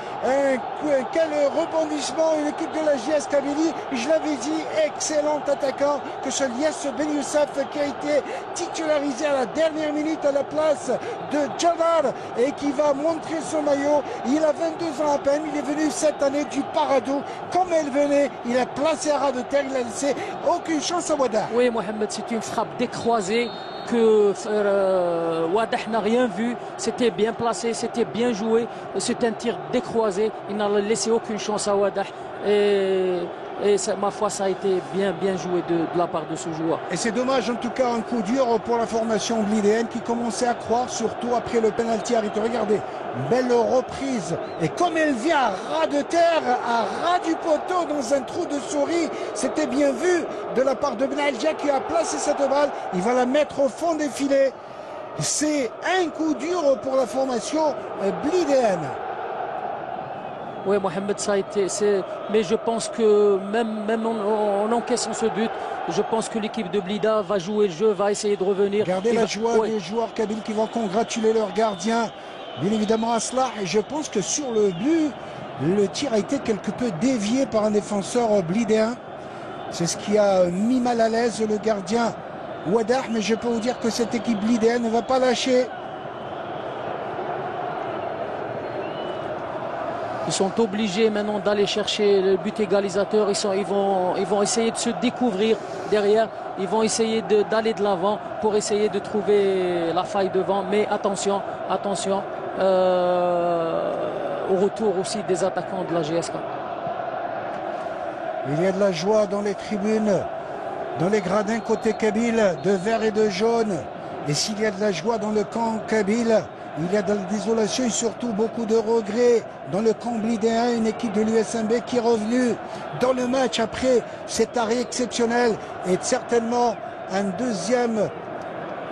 S1: Quel rebondissement, une équipe de la JS Kabylie. Je l'avais dit, excellent attaquant que ce Lies Ben Youssef qui a été titularisé à la dernière minute à la place de Jadar et qui va montrer son maillot. Il a 22 ans à peine, il est venu cette année du Paradou. Comme elle venait, il a placé à ras de terre, il a laissé aucune chance à Wada.
S2: Oui, Mohamed, c'est une frappe décroisée que Wadah n'a rien vu. C'était bien placé, c'était bien joué. C'est un tir décroisé. Il n'a laissé aucune chance à Wadah. Et ma foi, ça a été bien joué de la part de ce joueur.
S1: Et c'est dommage, en tout cas, un coup dur pour la formation blidéenne qui commençait à croire, surtout après le penalty arrêté. Regardez, belle reprise. Et comme elle vient à ras de terre, à ras du poteau, dans un trou de souris, c'était bien vu de la part de Ben Algia qui a placé cette balle. Il va la mettre au fond des filets. C'est un coup dur pour la formation blidéenne.
S2: Oui, Mohamed, ça a été. Mais je pense que même en encaissant ce but, je pense que l'équipe de Blida va jouer le jeu, va essayer de revenir.
S1: Regardez la joie des joueurs kabyles qui vont congratuler leur gardien. Bien évidemment, Aslah. Et je pense que sur le but, le tir a été quelque peu dévié par un défenseur blidéen. C'est ce qui a mis mal à l'aise le gardien Wadah. Mais je peux vous dire que cette équipe blidéenne ne va pas lâcher.
S2: Ils sont obligés maintenant d'aller chercher le but égalisateur. Ils vont essayer de se découvrir derrière. Ils vont essayer d'aller de l'avant pour essayer de trouver la faille devant. Mais attention au retour aussi des attaquants de la GSK.
S1: Il y a de la joie dans les tribunes, dans les gradins côté kabyle, de vert et de jaune. Et s'il y a de la joie dans le camp kabyle, il y a de la désolation et surtout beaucoup de regrets dans le camp blidéen. Une équipe de l'USMB qui est revenue dans le match après cet arrêt exceptionnel et certainement un deuxième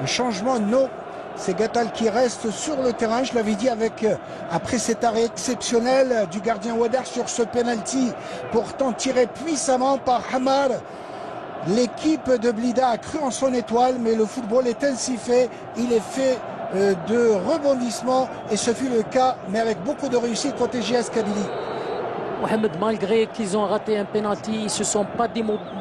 S1: changement. Non, c'est Gatal qui reste sur le terrain. Je l'avais dit après cet arrêt exceptionnel du gardien Wadar sur ce penalty, pourtant tiré puissamment par Hammar. L'équipe de Blida a cru en son étoile, mais le football est ainsi fait. Il est fait de rebondissement et ce fut le cas, mais avec beaucoup de réussite côté JS Kabylie.
S2: Mohamed, malgré qu'ils ont raté un penalty, ils ne se sont pas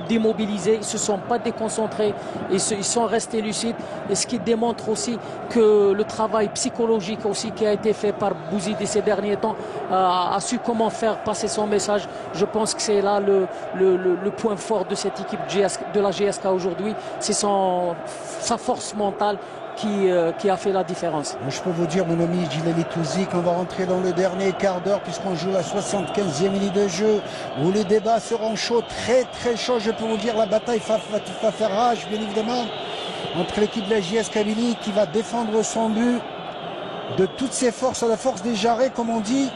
S2: démobilisés, ils ne se sont pas déconcentrés, ils sont restés lucides. Et ce qui démontre aussi que le travail psychologique aussi qui a été fait par Bouzidi ces derniers temps a su comment faire passer son message. Je pense que c'est là le point fort de cette équipe de la GSK aujourd'hui. C'est sa force mentale qui a fait la différence.
S1: Je peux vous dire, mon ami Djilali Touzi, qu'on va rentrer dans le dernier quart d'heure puisqu'on joue la 75e minute de jeu où les débats seront chauds, très chauds. Je peux vous dire, la bataille va faire rage, bien évidemment, entre l'équipe de la JS Kabylie qui va défendre son but de toutes ses forces, à la force des jarrets, comme on dit.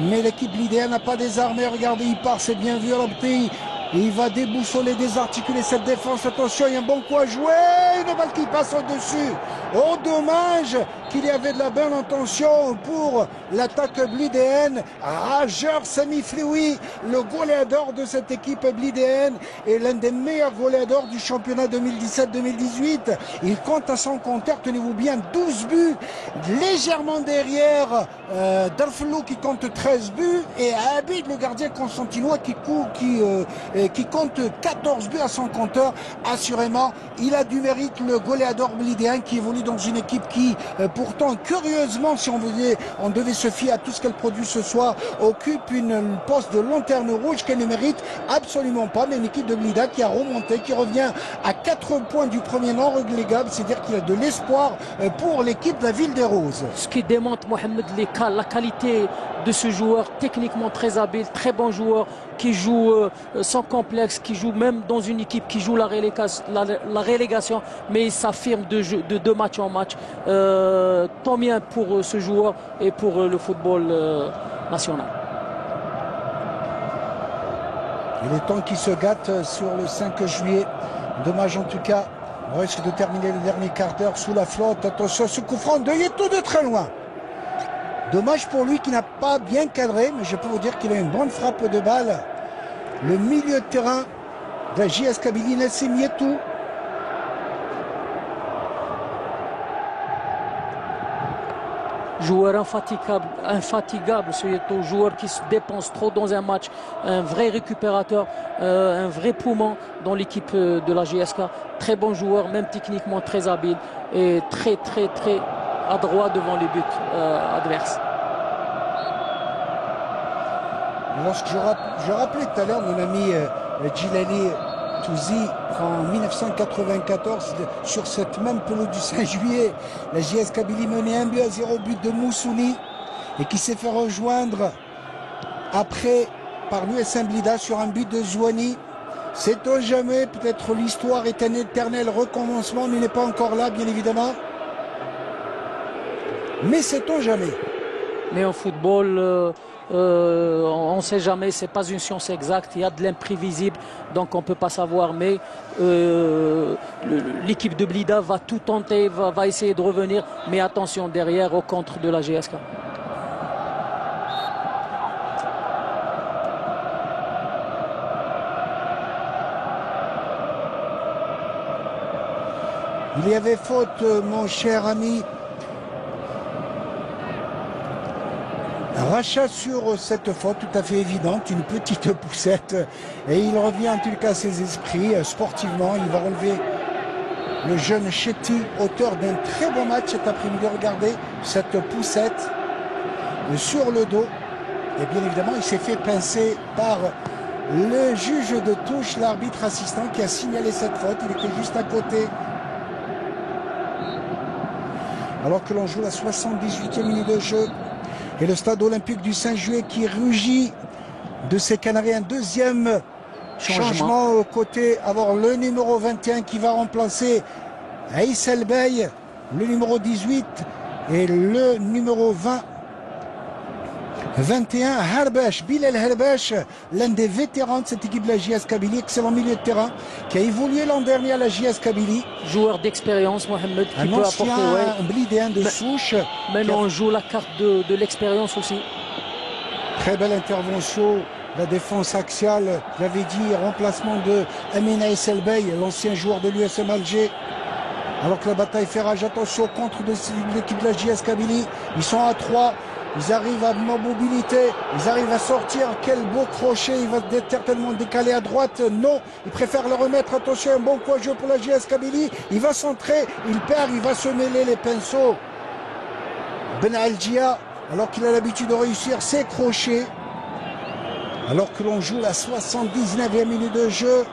S1: Mais l'équipe blidéenne n'a pas désarmé. Regardez, il part, c'est bien vu à l'opté. Et il va déboussoler, désarticuler cette défense. Attention, il y a un bon coup à jouer. Une balle qui passe au-dessus. Oh, dommage qu'il y avait de la bonne intention pour l'attaque blidéenne. Rageur Sami Flioui, le goléador de cette équipe blidéenne et l'un des meilleurs goléadors du championnat 2017-2018. Il compte à son compteur, tenez-vous bien, 12 buts, légèrement derrière Darflou qui compte 13 buts et Abid, le gardien constantinois, qui compte 14 buts à son compteur. Assurément, il a du mérite, le goléador blidéen qui évolue dans une équipe qui, pourtant, curieusement, si on devait se fier à tout ce qu'elle produit ce soir, occupe une poste de lanterne rouge qu'elle ne mérite absolument pas. Mais une équipe de Blida qui a remonté, qui revient à 4 points du premier non relégable, c'est-à-dire qu'il a de l'espoir pour l'équipe de la Ville des Roses.
S2: Ce qui démontre, Mohamed, la qualité de ce joueur, techniquement très habile, très bon joueur, qui joue sans complexe, qui joue même dans une équipe qui joue la relégation, mais il s'affirme de match en match. Tant bien pour ce joueur et pour le football national.
S1: Il est temps qu'il se gâte sur le 5 juillet. Dommage en tout cas. On risque de terminer le dernier quart d'heure sous la flotte. Attention, ce coup franc de Yeto de très loin. Dommage pour lui qui n'a pas bien cadré, mais je peux vous dire qu'il a une bonne frappe de balle. Le milieu de terrain de la JS Kabylie, Nassim Yetou.
S2: Joueur infatigable ce Yetou, joueur qui se dépense trop dans un match, un vrai récupérateur, un vrai poumon dans l'équipe de la JSK. Très bon joueur, même techniquement très habile et très adroit devant les buts adverses.
S1: Lorsque je rappelais tout à l'heure mon ami Djilali Touzi qu'en 1994, sur cette même pelouse du 5 juillet, la JS Kabylie menait 1-0 but de Moussouni et qui s'est fait rejoindre après par l'USM Blida sur un but de Zouani. Sait-on jamais, peut-être l'histoire est un éternel recommencement, mais il n'est pas encore là, bien évidemment. Mais sait-on jamais.
S2: Mais en football, on ne sait jamais, c'est pas une science exacte, il y a de l'imprévisible, donc on ne peut pas savoir. Mais l'équipe de Blida va tout tenter, va essayer de revenir, mais attention derrière au contre de la GSK.
S1: Il y avait faute, mon cher ami. Rachat sur cette faute tout à fait évidente, une petite poussette. Et il revient en tout cas à ses esprits sportivement. Il va relever le jeune Chetty, auteur d'un très bon match cet après-midi. Regardez cette poussette sur le dos. Et bien évidemment, il s'est fait pincer par le juge de touche, l'arbitre assistant qui a signalé cette faute. Il était juste à côté. Alors que l'on joue la 78e minute de jeu. Et le stade olympique du 5 juillet qui rugit de ses Canaries. Un deuxième changement au côté. Avoir le numéro 21 qui va remplacer Aïssel Bey, le numéro 18 et le numéro 21, Harbesh, Bilal Harbesh, l'un des vétérans de cette équipe de la JS Kabylie, excellent milieu de terrain, qui a évolué l'an dernier à la JS Kabylie.
S2: Joueur d'expérience, Mohamed, qui peut apporter
S1: un blidéen de souche.
S2: Maintenant, on joue la carte de l'expérience aussi.
S1: Très belle intervention, la défense axiale, j'avais dit, remplacement de Amina Esselbey, l'ancien joueur de l'USM Alger. Alors que la bataille fait rage, attention, contre de l'équipe de la JS Kabylie, ils sont à 3. Ils arrivent à mobilité, ils arrivent à sortir. Quel beau crochet, il va certainement décaler à droite. Non, il préfère le remettre. Attention, un bon coup à jeu pour la JS Kabylie. Il va centrer, il perd, il va se mêler les pinceaux. Ben Algia, alors qu'il a l'habitude de réussir ses crochets. Alors que l'on joue la 79e minute de jeu.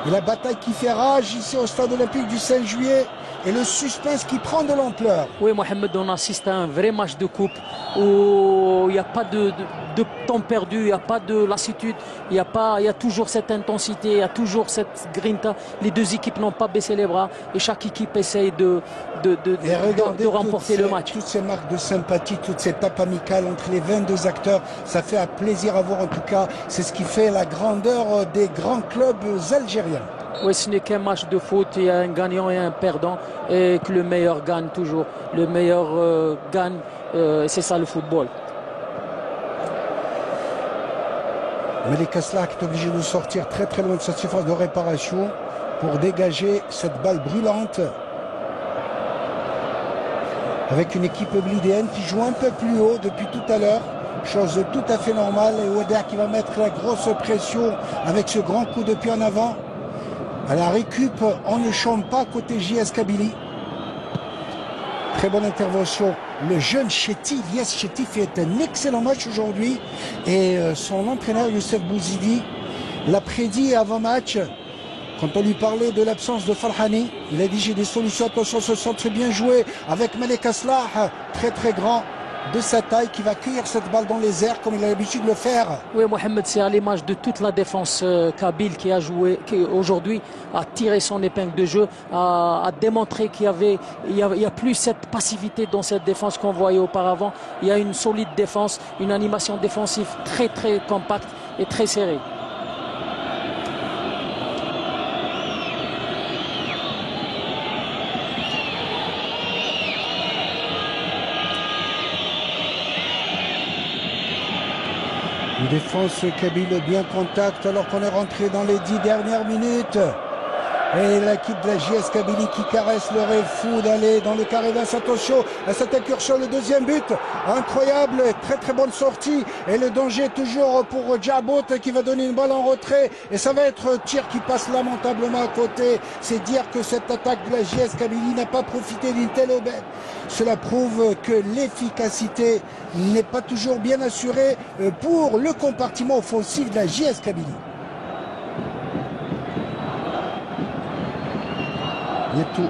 S1: Et la bataille qui fait rage ici au stade olympique du 5 juillet. et le suspense qui prend de l'ampleur.
S2: Oui, Mohamed, on assiste à un vrai match de coupe où il n'y a pas de temps perdu, il n'y a pas de lassitude, il y a toujours cette intensité, il y a toujours cette grinta. Les deux équipes n'ont pas baissé les bras et chaque équipe essaye de remporter le match.
S1: Toutes ces marques de sympathie, toutes ces tapes amicales entre les 22 acteurs, ça fait un plaisir à voir en tout cas. C'est ce qui fait la grandeur des grands clubs algériens.
S2: Oui, ce n'est qu'un match de foot, il y a un gagnant et un perdant et que le meilleur gagne toujours. Le meilleur gagne, c'est ça le football.
S1: Malika Slah est obligé de sortir très très loin de cette surface de réparation pour dégager cette balle brûlante. Avec une équipe blidéenne qui joue un peu plus haut depuis tout à l'heure. Chose tout à fait normale. Et Ouaddar qui va mettre la grosse pression avec ce grand coup de pied en avant. À la récup, on ne chante pas côté JS Kabylie. Très bonne intervention. Le jeune Chetty, Ilyes Chetty, fait un excellent match aujourd'hui. Et son entraîneur, Youssef Bouzidi, l'a prédit avant match. Quand on lui parlait de l'absence de Farhani, il a dit j'ai des solutions. Attention, ce centre bien joué avec Malika Slah, très très grand de sa taille, qui va cueillir cette balle dans les airs comme il a l'habitude de le faire.
S2: Oui, Mohamed, c'est à l'image de toute la défense kabyle qui a joué, qui aujourd'hui a tiré son épingle de jeu, a démontré qu'il y a plus cette passivité dans cette défense qu'on voyait auparavant. Il y a une solide défense, une animation défensive très très compacte et très serrée.
S1: Une défense kabyle bien contact alors qu'on est rentré dans les 10 dernières minutes. Et l'équipe de la JS Kabylie qui caresse le rêve fou d'aller dans le carré d'as. Attention à cette incursion, le deuxième but. Incroyable, très très bonne sortie. Et le danger toujours pour Djabot qui va donner une balle en retrait. Et ça va être un tir qui passe lamentablement à côté. C'est dire que cette attaque de la JS Kabylie n'a pas profité d'une telle aubaine. Cela prouve que l'efficacité n'est pas toujours bien assurée pour le compartiment offensif de la JS Kabylie.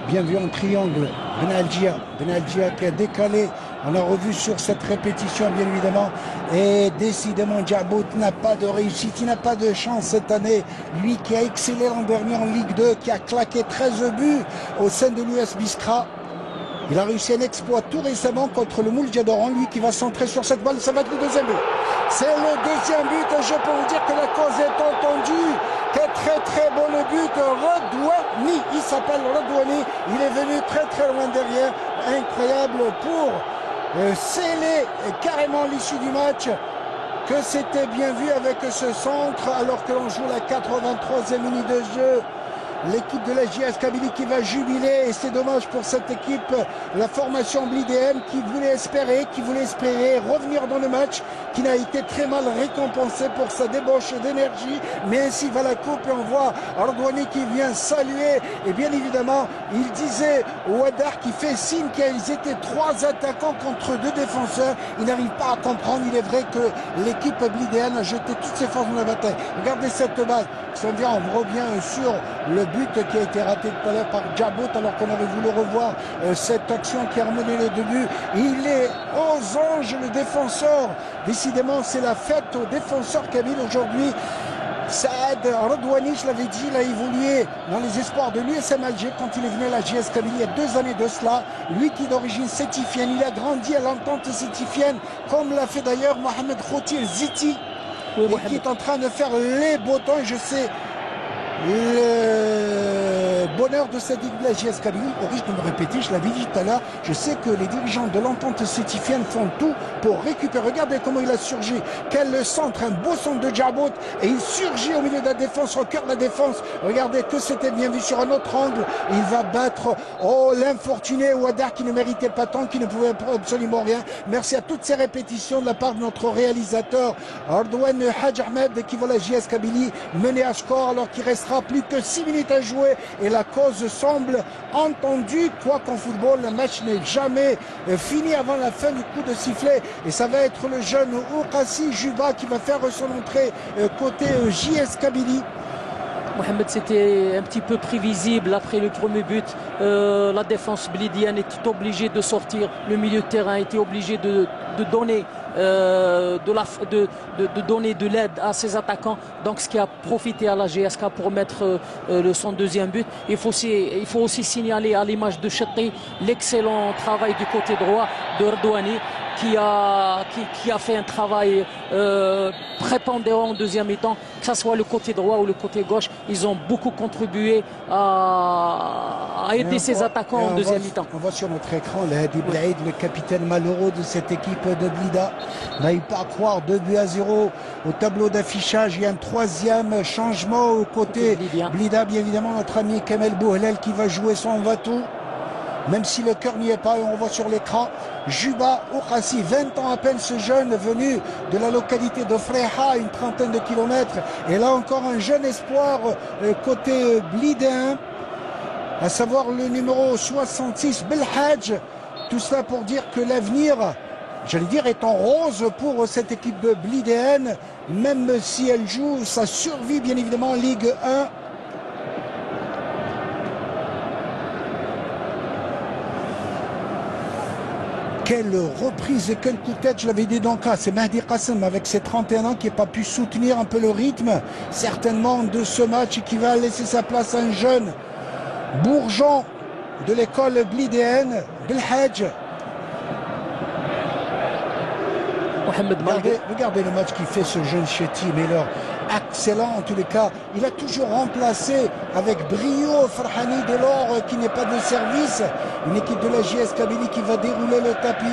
S1: Bien vu en triangle, Benalgia qui a décalé, on a revu sur cette répétition bien évidemment, et décidément Djabot n'a pas de réussite, il n'a pas de chance cette année, lui qui a excellé l'an dernier en Ligue 2, qui a claqué 13 buts au sein de l'US Biskra. Il a réussi un exploit tout récemment contre le Mouldia d'Oran, lui qui va centrer sur cette balle, ça va être le deuxième but. C'est le deuxième but, je peux vous dire que la cause est entendue. Quel très très bon but, Radouani, il s'appelle Radouani, il est venu très très loin derrière, incroyable pour sceller carrément l'issue du match, que c'était bien vu avec ce centre alors que l'on joue la 83e minute de jeu. L'équipe de la JS Kabylie qui va jubiler et c'est dommage pour cette équipe, la formation blidéenne qui voulait espérer revenir dans le match, qui n'a été très mal récompensé pour sa débauche d'énergie, mais ainsi va la coupe et on voit Ardouani qui vient saluer et bien évidemment il disait Ouaddar qui fait signe qu'ils étaient 3 attaquants contre 2 défenseurs, il n'arrive pas à comprendre, il est vrai que l'équipe blidéenne a jeté toutes ses forces dans la bataille. Regardez cette balle, si on revient sur le but qui a été raté tout à l'heure par Djabot alors qu'on aurait voulu revoir cette action qui a remené les 2 buts. Il est aux anges le défenseur. Décidément c'est la fête aux défenseurs kabyles aujourd'hui. Saad Radouani, je l'avais dit, il a évolué dans les espoirs de l'USM Alger quand il est venu à la JS Kabylie il y a 2 années de cela. Lui qui est d'origine sétifienne, il a grandi à l'entente sétifienne comme l'a fait d'ailleurs Mohamed Khoutir Ziti, et qui est en train de faire les beaux temps. Et je sais le bonheur de cette équipe de la JS Kabylie, au risque de me répéter, je l'avais dit tout à l'heure, je sais que les dirigeants de l'entente sétifienne font tout pour récupérer. Regardez comment il a surgi, quel centre, un beau centre de Djabot, et il surgit au milieu de la défense, au cœur de la défense. Regardez que c'était bien vu sur un autre angle, il va battre l'infortuné Ouaddar qui ne méritait pas tant, qui ne pouvait absolument rien. Merci à toutes ces répétitions de la part de notre réalisateur Ardouane Hadj Ahmed qui voit la JS Kabylie mener à score alors qu'il restera plus que 6 minutes à jouer et la cause semble entendue, quoi qu'en football le match n'est jamais fini avant la fin du coup de sifflet, et ça va être le jeune Oukassi Juba qui va faire son entrée côté JS Kabylie.
S2: Mohamed, c'était un petit peu prévisible après le premier but. La défense blidienne était obligée de sortir. Le milieu de terrain était obligé de donner donner de l'aide à ses attaquants. Donc ce qui a profité à la GSK pour mettre son deuxième but. Il faut aussi signaler à l'image de Chetri l'excellent travail du côté droit de Redouani qui a fait un travail prépondérant en deuxième mi-temps, que ce soit le côté droit ou le côté gauche. Ils ont beaucoup contribué à aider ses attaquants en deuxième mi-temps.
S1: On voit sur notre écran le Hadi Blaïd, le capitaine malheureux de cette équipe de Blida. N'arrive pas à croire, 2-0 au tableau d'affichage. Il y a un troisième changement au côté Blida. Bien évidemment, notre ami Kamel Bouhlel qui va jouer son Vatou. Même si le cœur n'y est pas, et on voit sur l'écran Juba Oukhassi, 20 ans à peine, ce jeune venu de la localité de Freha, une trentaine de kilomètres. Et là encore un jeune espoir côté blidéen, à savoir le numéro 66, Belhadj. Tout cela pour dire que l'avenir, j'allais dire, est en rose pour cette équipe de blidéenne, même si elle joue sa survie bien évidemment en Ligue 1. Quelle reprise et quel coup de tête, je l'avais dit donc là, c'est Mehdi Qassem avec ses 31 ans qui n'a pas pu soutenir un peu le rythme certainement de ce match et qui va laisser sa place à un jeune bourgeon de l'école blidéenne, Belhadj. Regardez le match qu'il fait ce jeune Chetty, mais alors excellent en tous les cas. Il a toujours remplacé avec brio Farhani dès lors qu'il n'est pas de service. Une équipe de la JS Kabylie qui va dérouler le tapis.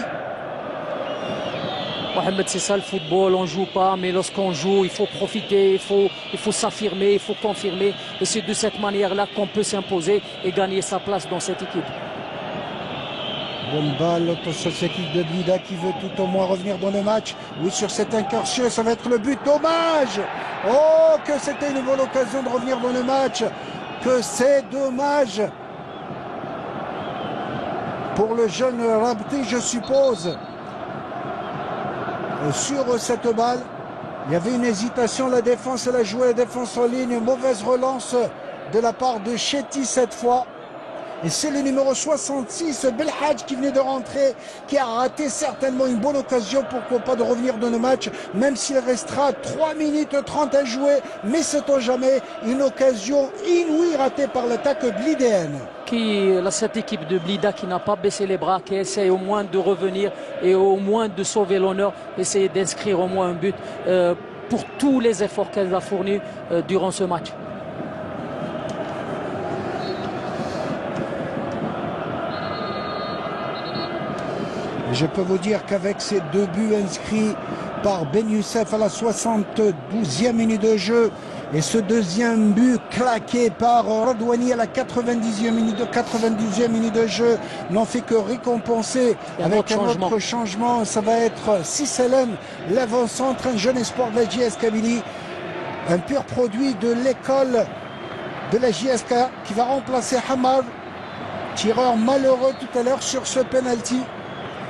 S2: Mohamed, c'est ça le football, on ne joue pas, mais lorsqu'on joue, il faut profiter, il faut s'affirmer, il faut confirmer. Et c'est de cette manière-là qu'on peut s'imposer et gagner sa place dans cette équipe.
S1: Bonne balle sur cette équipe de Blida qui veut tout au moins revenir dans le match. Oui, sur cette incursion, ça va être le but. Dommage! Oh, que c'était une bonne occasion de revenir dans le match. Que c'est dommage pour le jeune Rabti, je suppose. Sur cette balle, il y avait une hésitation. La défense, elle a joué la défense en ligne. Mauvaise relance de la part de Chetty cette fois. Et c'est le numéro 66, Belhadj, qui venait de rentrer, qui a raté certainement une bonne occasion, pourquoi pas, de revenir dans le match, même s'il restera 3 minutes 30 à jouer. Mais sait-on jamais, une occasion inouïe ratée par l'attaque blidéenne.
S2: Cette équipe de Blida qui n'a pas baissé les bras, qui essaie au moins de revenir et au moins de sauver l'honneur, essayer d'inscrire au moins un but pour tous les efforts qu'elle a fournis durant ce match.
S1: Je peux vous dire qu'avec ces 2 buts inscrits par Ben Youssef à la 72e minute de jeu et ce deuxième but claqué par Redouani à la 90e minute de jeu n'en fait que récompenser avec un autre changement. Ça va être Sisselen, l'avant-centre, un jeune espoir de la JS Kabylie, un pur produit de l'école de la JSK qui va remplacer Hamad, tireur malheureux tout à l'heure sur ce penalty.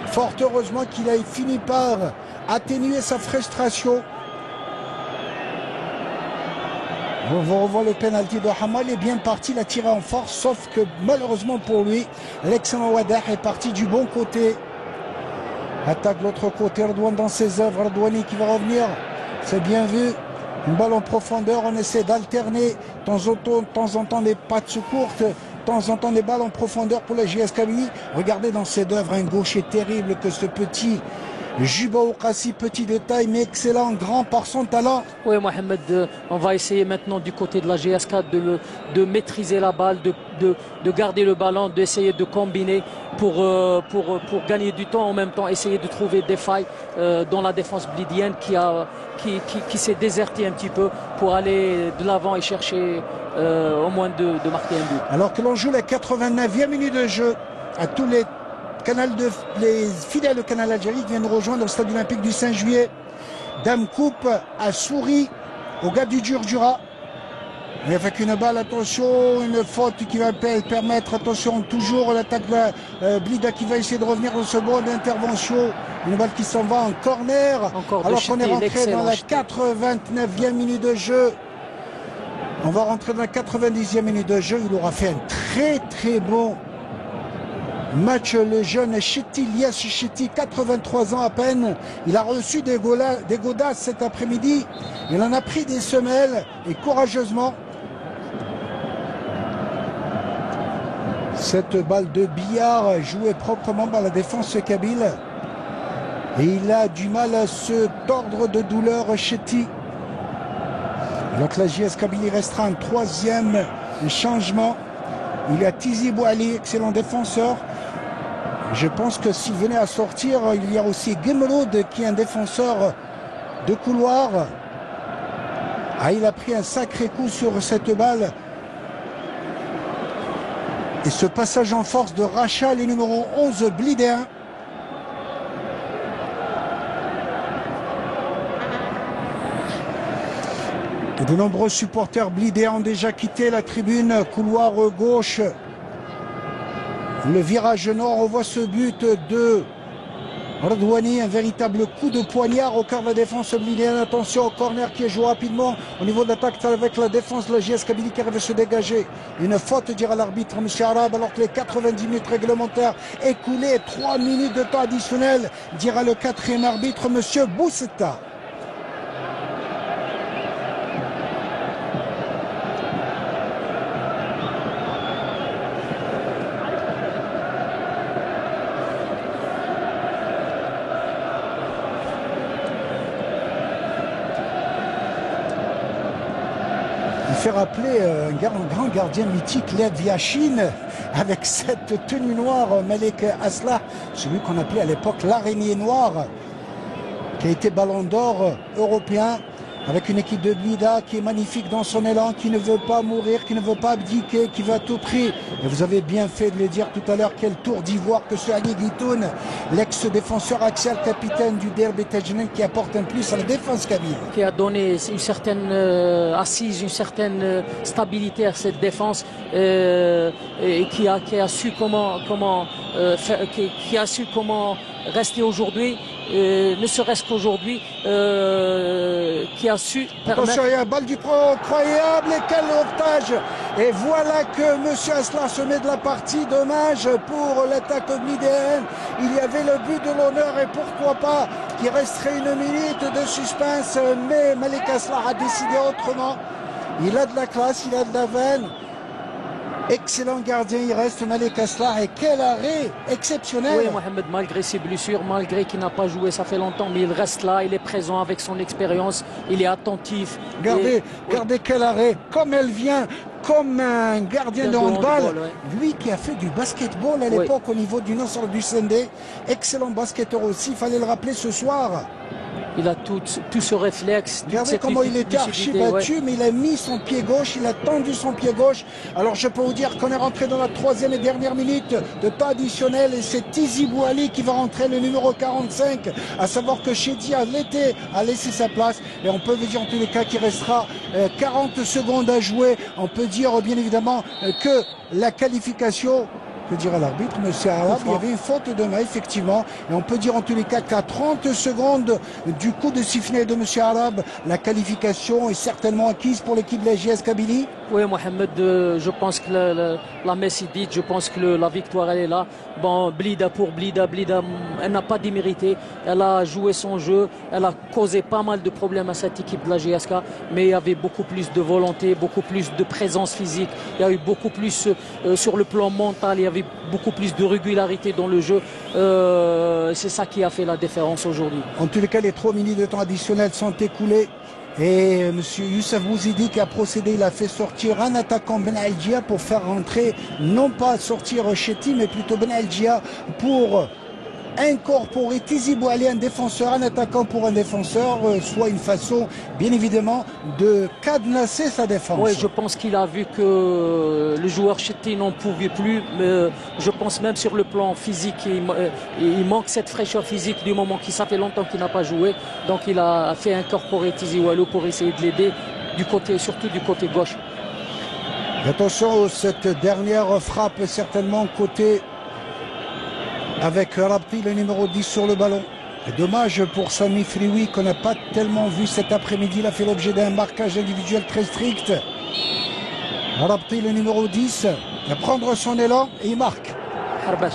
S1: Fort heureusement qu'il a fini par atténuer sa frustration. On revoit le penalty de Hamad, il est bien parti, il a tiré en force, sauf que malheureusement pour lui, l'excellent Wadah est parti du bon côté. Attaque de l'autre côté, Redouane dans ses œuvres, Redouani qui va revenir, c'est bien vu. Une balle en profondeur, on essaie d'alterner de temps en temps des pattes courtes, de temps en temps des balles en profondeur pour la JS Kabylie. Regardez dans ses œuvres un gaucher terrible que ce petit Juba Oukhassi, petit de taille mais excellent, grand par son talent.
S2: Oui Mohamed, on va essayer maintenant du côté de la GSK de maîtriser la balle, de garder le ballon, d'essayer de combiner pour gagner du temps, en même temps essayer de trouver des failles dans la défense blidienne qui s'est désertée un petit peu pour aller de l'avant et chercher au moins de marquer un but.
S1: Alors que l'on joue la 89e minute de jeu, à tous les fidèles de Canal Algérie qui viennent nous rejoindre au stade olympique du 5 juillet. Dame Coupe a souri au gars du Djurdjura. Mais avec une balle, attention, une faute qui va permettre, attention, toujours l'attaque de Blida qui va essayer de revenir dans ce bord d'intervention. Une balle qui s'en va en corner. Alors qu'on est rentré dans la 89e minute de jeu. On va rentrer dans la 90e minute de jeu. Il aura fait un très bon match, le jeune Chetty, Ilyas Chetty, 83 ans à peine. Il a reçu des godasses cet après-midi. Il en a pris des semelles et courageusement. Cette balle de billard jouée proprement par la défense kabyle. Et il a du mal à se tordre de douleur, Chetty. Donc la JS Kabylie restera un troisième changement. Il y a Tizi Bouali, excellent défenseur. Je pense que s'il venait à sortir, il y a aussi Gemroud qui est un défenseur de couloir. Ah, il a pris un sacré coup sur cette balle. Et ce passage en force de Racha, les numéro 11, Blidéen. Et de nombreux supporters blidés ont déjà quitté la tribune, couloir gauche. Le virage nord, on voit ce but de Redouani, un véritable coup de poignard au cœur de la défense blidéenne. Attention au corner qui est joué rapidement au niveau de l'attaque avec la défense de la JS Kabylie qui arrive à se dégager. Une faute, dira l'arbitre, M. Arab, alors que les 90 minutes réglementaires écoulées, 3 minutes de temps additionnel, dira le quatrième arbitre, M. Boussetta. Fait rappeler un grand gardien mythique, Lev Yashin, avec cette tenue noire, Malek Aslah, celui qu'on appelait à l'époque l'araignée noire, qui a été ballon d'or européen, avec une équipe de Blida qui est magnifique dans son élan, qui ne veut pas mourir, qui ne veut pas abdiquer, qui veut à tout prix. Et vous avez bien fait de le dire tout à l'heure, quel tour d'ivoire que ce Ali Guitoun, l'ex-défenseur axial capitaine du Derby Tajnen, qui apporte un plus à la défense kabyle.
S2: Qui a donné une certaine assise, une certaine stabilité à cette défense et qui a su comment rester aujourd'hui. Ne serait-ce qu'aujourd'hui, qui a su permettre...
S1: Attention, il y a un balle du pro incroyable et quel otage! Et voilà que M. Aslah se met de la partie. Dommage pour l'attaque blidéenne. Il y avait le but de l'honneur et pourquoi pas qu'il resterait une minute de suspense. Mais Malek Aslah a décidé autrement. Il a de la classe, il a de la veine. Excellent gardien, il reste Malek Aslah et quel arrêt exceptionnel.
S2: Oui, Mohamed, malgré ses blessures, malgré qu'il n'a pas joué, ça fait longtemps, mais il reste là, il est présent avec son expérience, il est attentif.
S1: Regardez quel arrêt, comme elle vient, comme un gardien de handball. Ouais. Lui qui a fait du basketball à l'époque au niveau du Nasr du Sendé, excellent basketteur aussi, il fallait le rappeler ce soir.
S2: Il a tout ce réflexe.
S1: Regardez comment il était archi battu, mais il a mis son pied gauche, il a tendu son pied gauche. Alors je peux vous dire qu'on est rentré dans la troisième et dernière minute de temps additionnel et c'est Tizi Bouali qui va rentrer, le numéro 45, à savoir que Chetty a laissé sa place et on peut vous dire en tous les cas qu'il restera 40 secondes à jouer. On peut dire bien évidemment que la qualification... Que dira l'arbitre, monsieur Arab? Il y avait une faute de main, effectivement. Et on peut dire en tous les cas qu'à 30 secondes du coup de sifflet de monsieur Arab, la qualification est certainement acquise pour l'équipe de la JS Kabylie.
S2: Oui, Mohamed, je pense que la messe est dite, je pense que la victoire elle est là. Bon, Blida, elle n'a pas démérité, elle a joué son jeu, elle a causé pas mal de problèmes à cette équipe de la GSK, mais il y avait beaucoup plus de volonté, beaucoup plus de présence physique, il y a eu beaucoup plus sur le plan mental, il y avait beaucoup plus de régularité dans le jeu. C'est ça qui a fait la différence aujourd'hui.
S1: En tous les cas, les 3 minutes de temps additionnels sont écoulés. Et M. Youssef Bouzidi qui a procédé, il a fait sortir un attaquant Ben Algia pour faire rentrer, non pas sortir Chetty, mais plutôt Ben Algia pour incorporer Tizi Bouali, un défenseur, un attaquant pour un défenseur, soit une façon, bien évidemment, de cadenasser sa défense.
S2: Oui, je pense qu'il a vu que le joueur Chetty n'en pouvait plus, mais je pense même sur le plan physique, il manque cette fraîcheur physique du moment qu'il ça fait longtemps qu'il n'a pas joué, donc il a fait incorporer Tizi Bouali pour essayer de l'aider, surtout du côté gauche.
S1: Attention, cette dernière frappe certainement côté avec Rabti, le numéro 10 sur le ballon. Dommage pour Sami Frioui qu'on n'a pas tellement vu cet après-midi. Il a fait l'objet d'un marquage individuel très strict. Rabti, le numéro 10, va prendre son élan et il marque.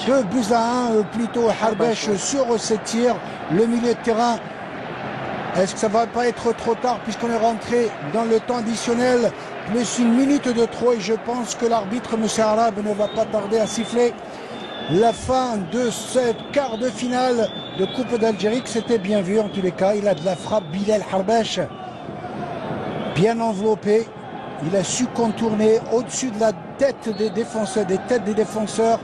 S1: 2 buts à 1 plutôt Harbash sur ces tirs. Le milieu de terrain, est-ce que ça va pas être trop tard puisqu'on est rentré dans le temps additionnel, plus 1 minute de trop, et je pense que l'arbitre M. Arabe ne va pas tarder à siffler la fin de cette quart de finale de Coupe d'Algérie, que c'était bien vu en tous les cas. Il a de la frappe, Bilal Harbash, bien enveloppé. Il a su contourner au-dessus de la tête des défenseurs, des têtes des défenseurs.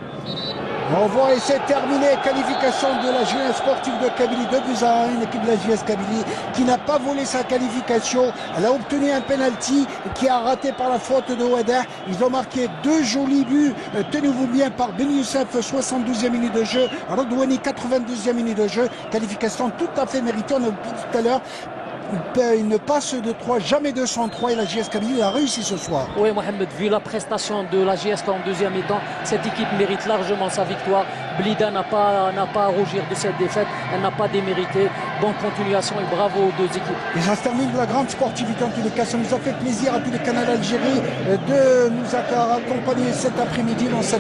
S1: On voit et c'est terminé. Qualification de la jeunesse sportive de Kabylie, 2 buts à 1. Une équipe de la JS Kabylie qui n'a pas volé sa qualification. Elle a obtenu un penalty qui a raté par la faute de Ouadah. Ils ont marqué 2 jolis buts. Tenez-vous bien, par Ben Youssef, 72e minute de jeu. Rodouani, 92e minute de jeu. Qualification tout à fait méritée. On a dit tout à l'heure. Une passe de 3, jamais 203, et la JS Kabylie a réussi ce soir.
S2: Oui, Mohamed, vu la prestation de la JS en deuxième mi-temps, cette équipe mérite largement sa victoire. Blida n'a pas à rougir de cette défaite, elle n'a pas démérité. Bonne continuation et bravo aux 2 équipes.
S1: Et ça se termine de la grande sportivité en tous les cas. Ça nous a fait plaisir à tous les canaux d'Algérie de nous accompagner cet après-midi dans ce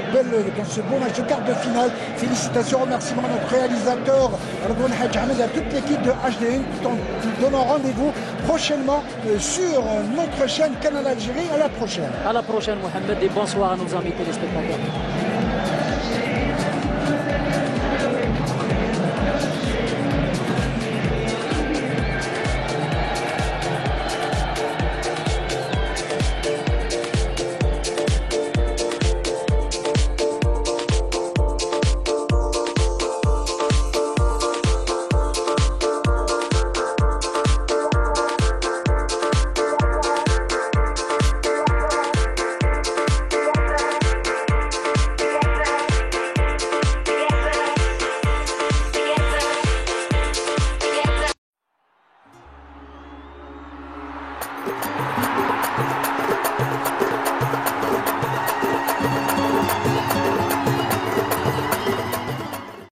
S1: beau match de quart de finale. Félicitations, remerciements à notre réalisateur Radouane Hadj Ahmed et à toute l'équipe de HD1 qui donnent rendez-vous prochainement sur notre chaîne Canal Algérie. À la prochaine.
S2: À la prochaine, Mohamed, et bonsoir à nos amis téléspectateurs.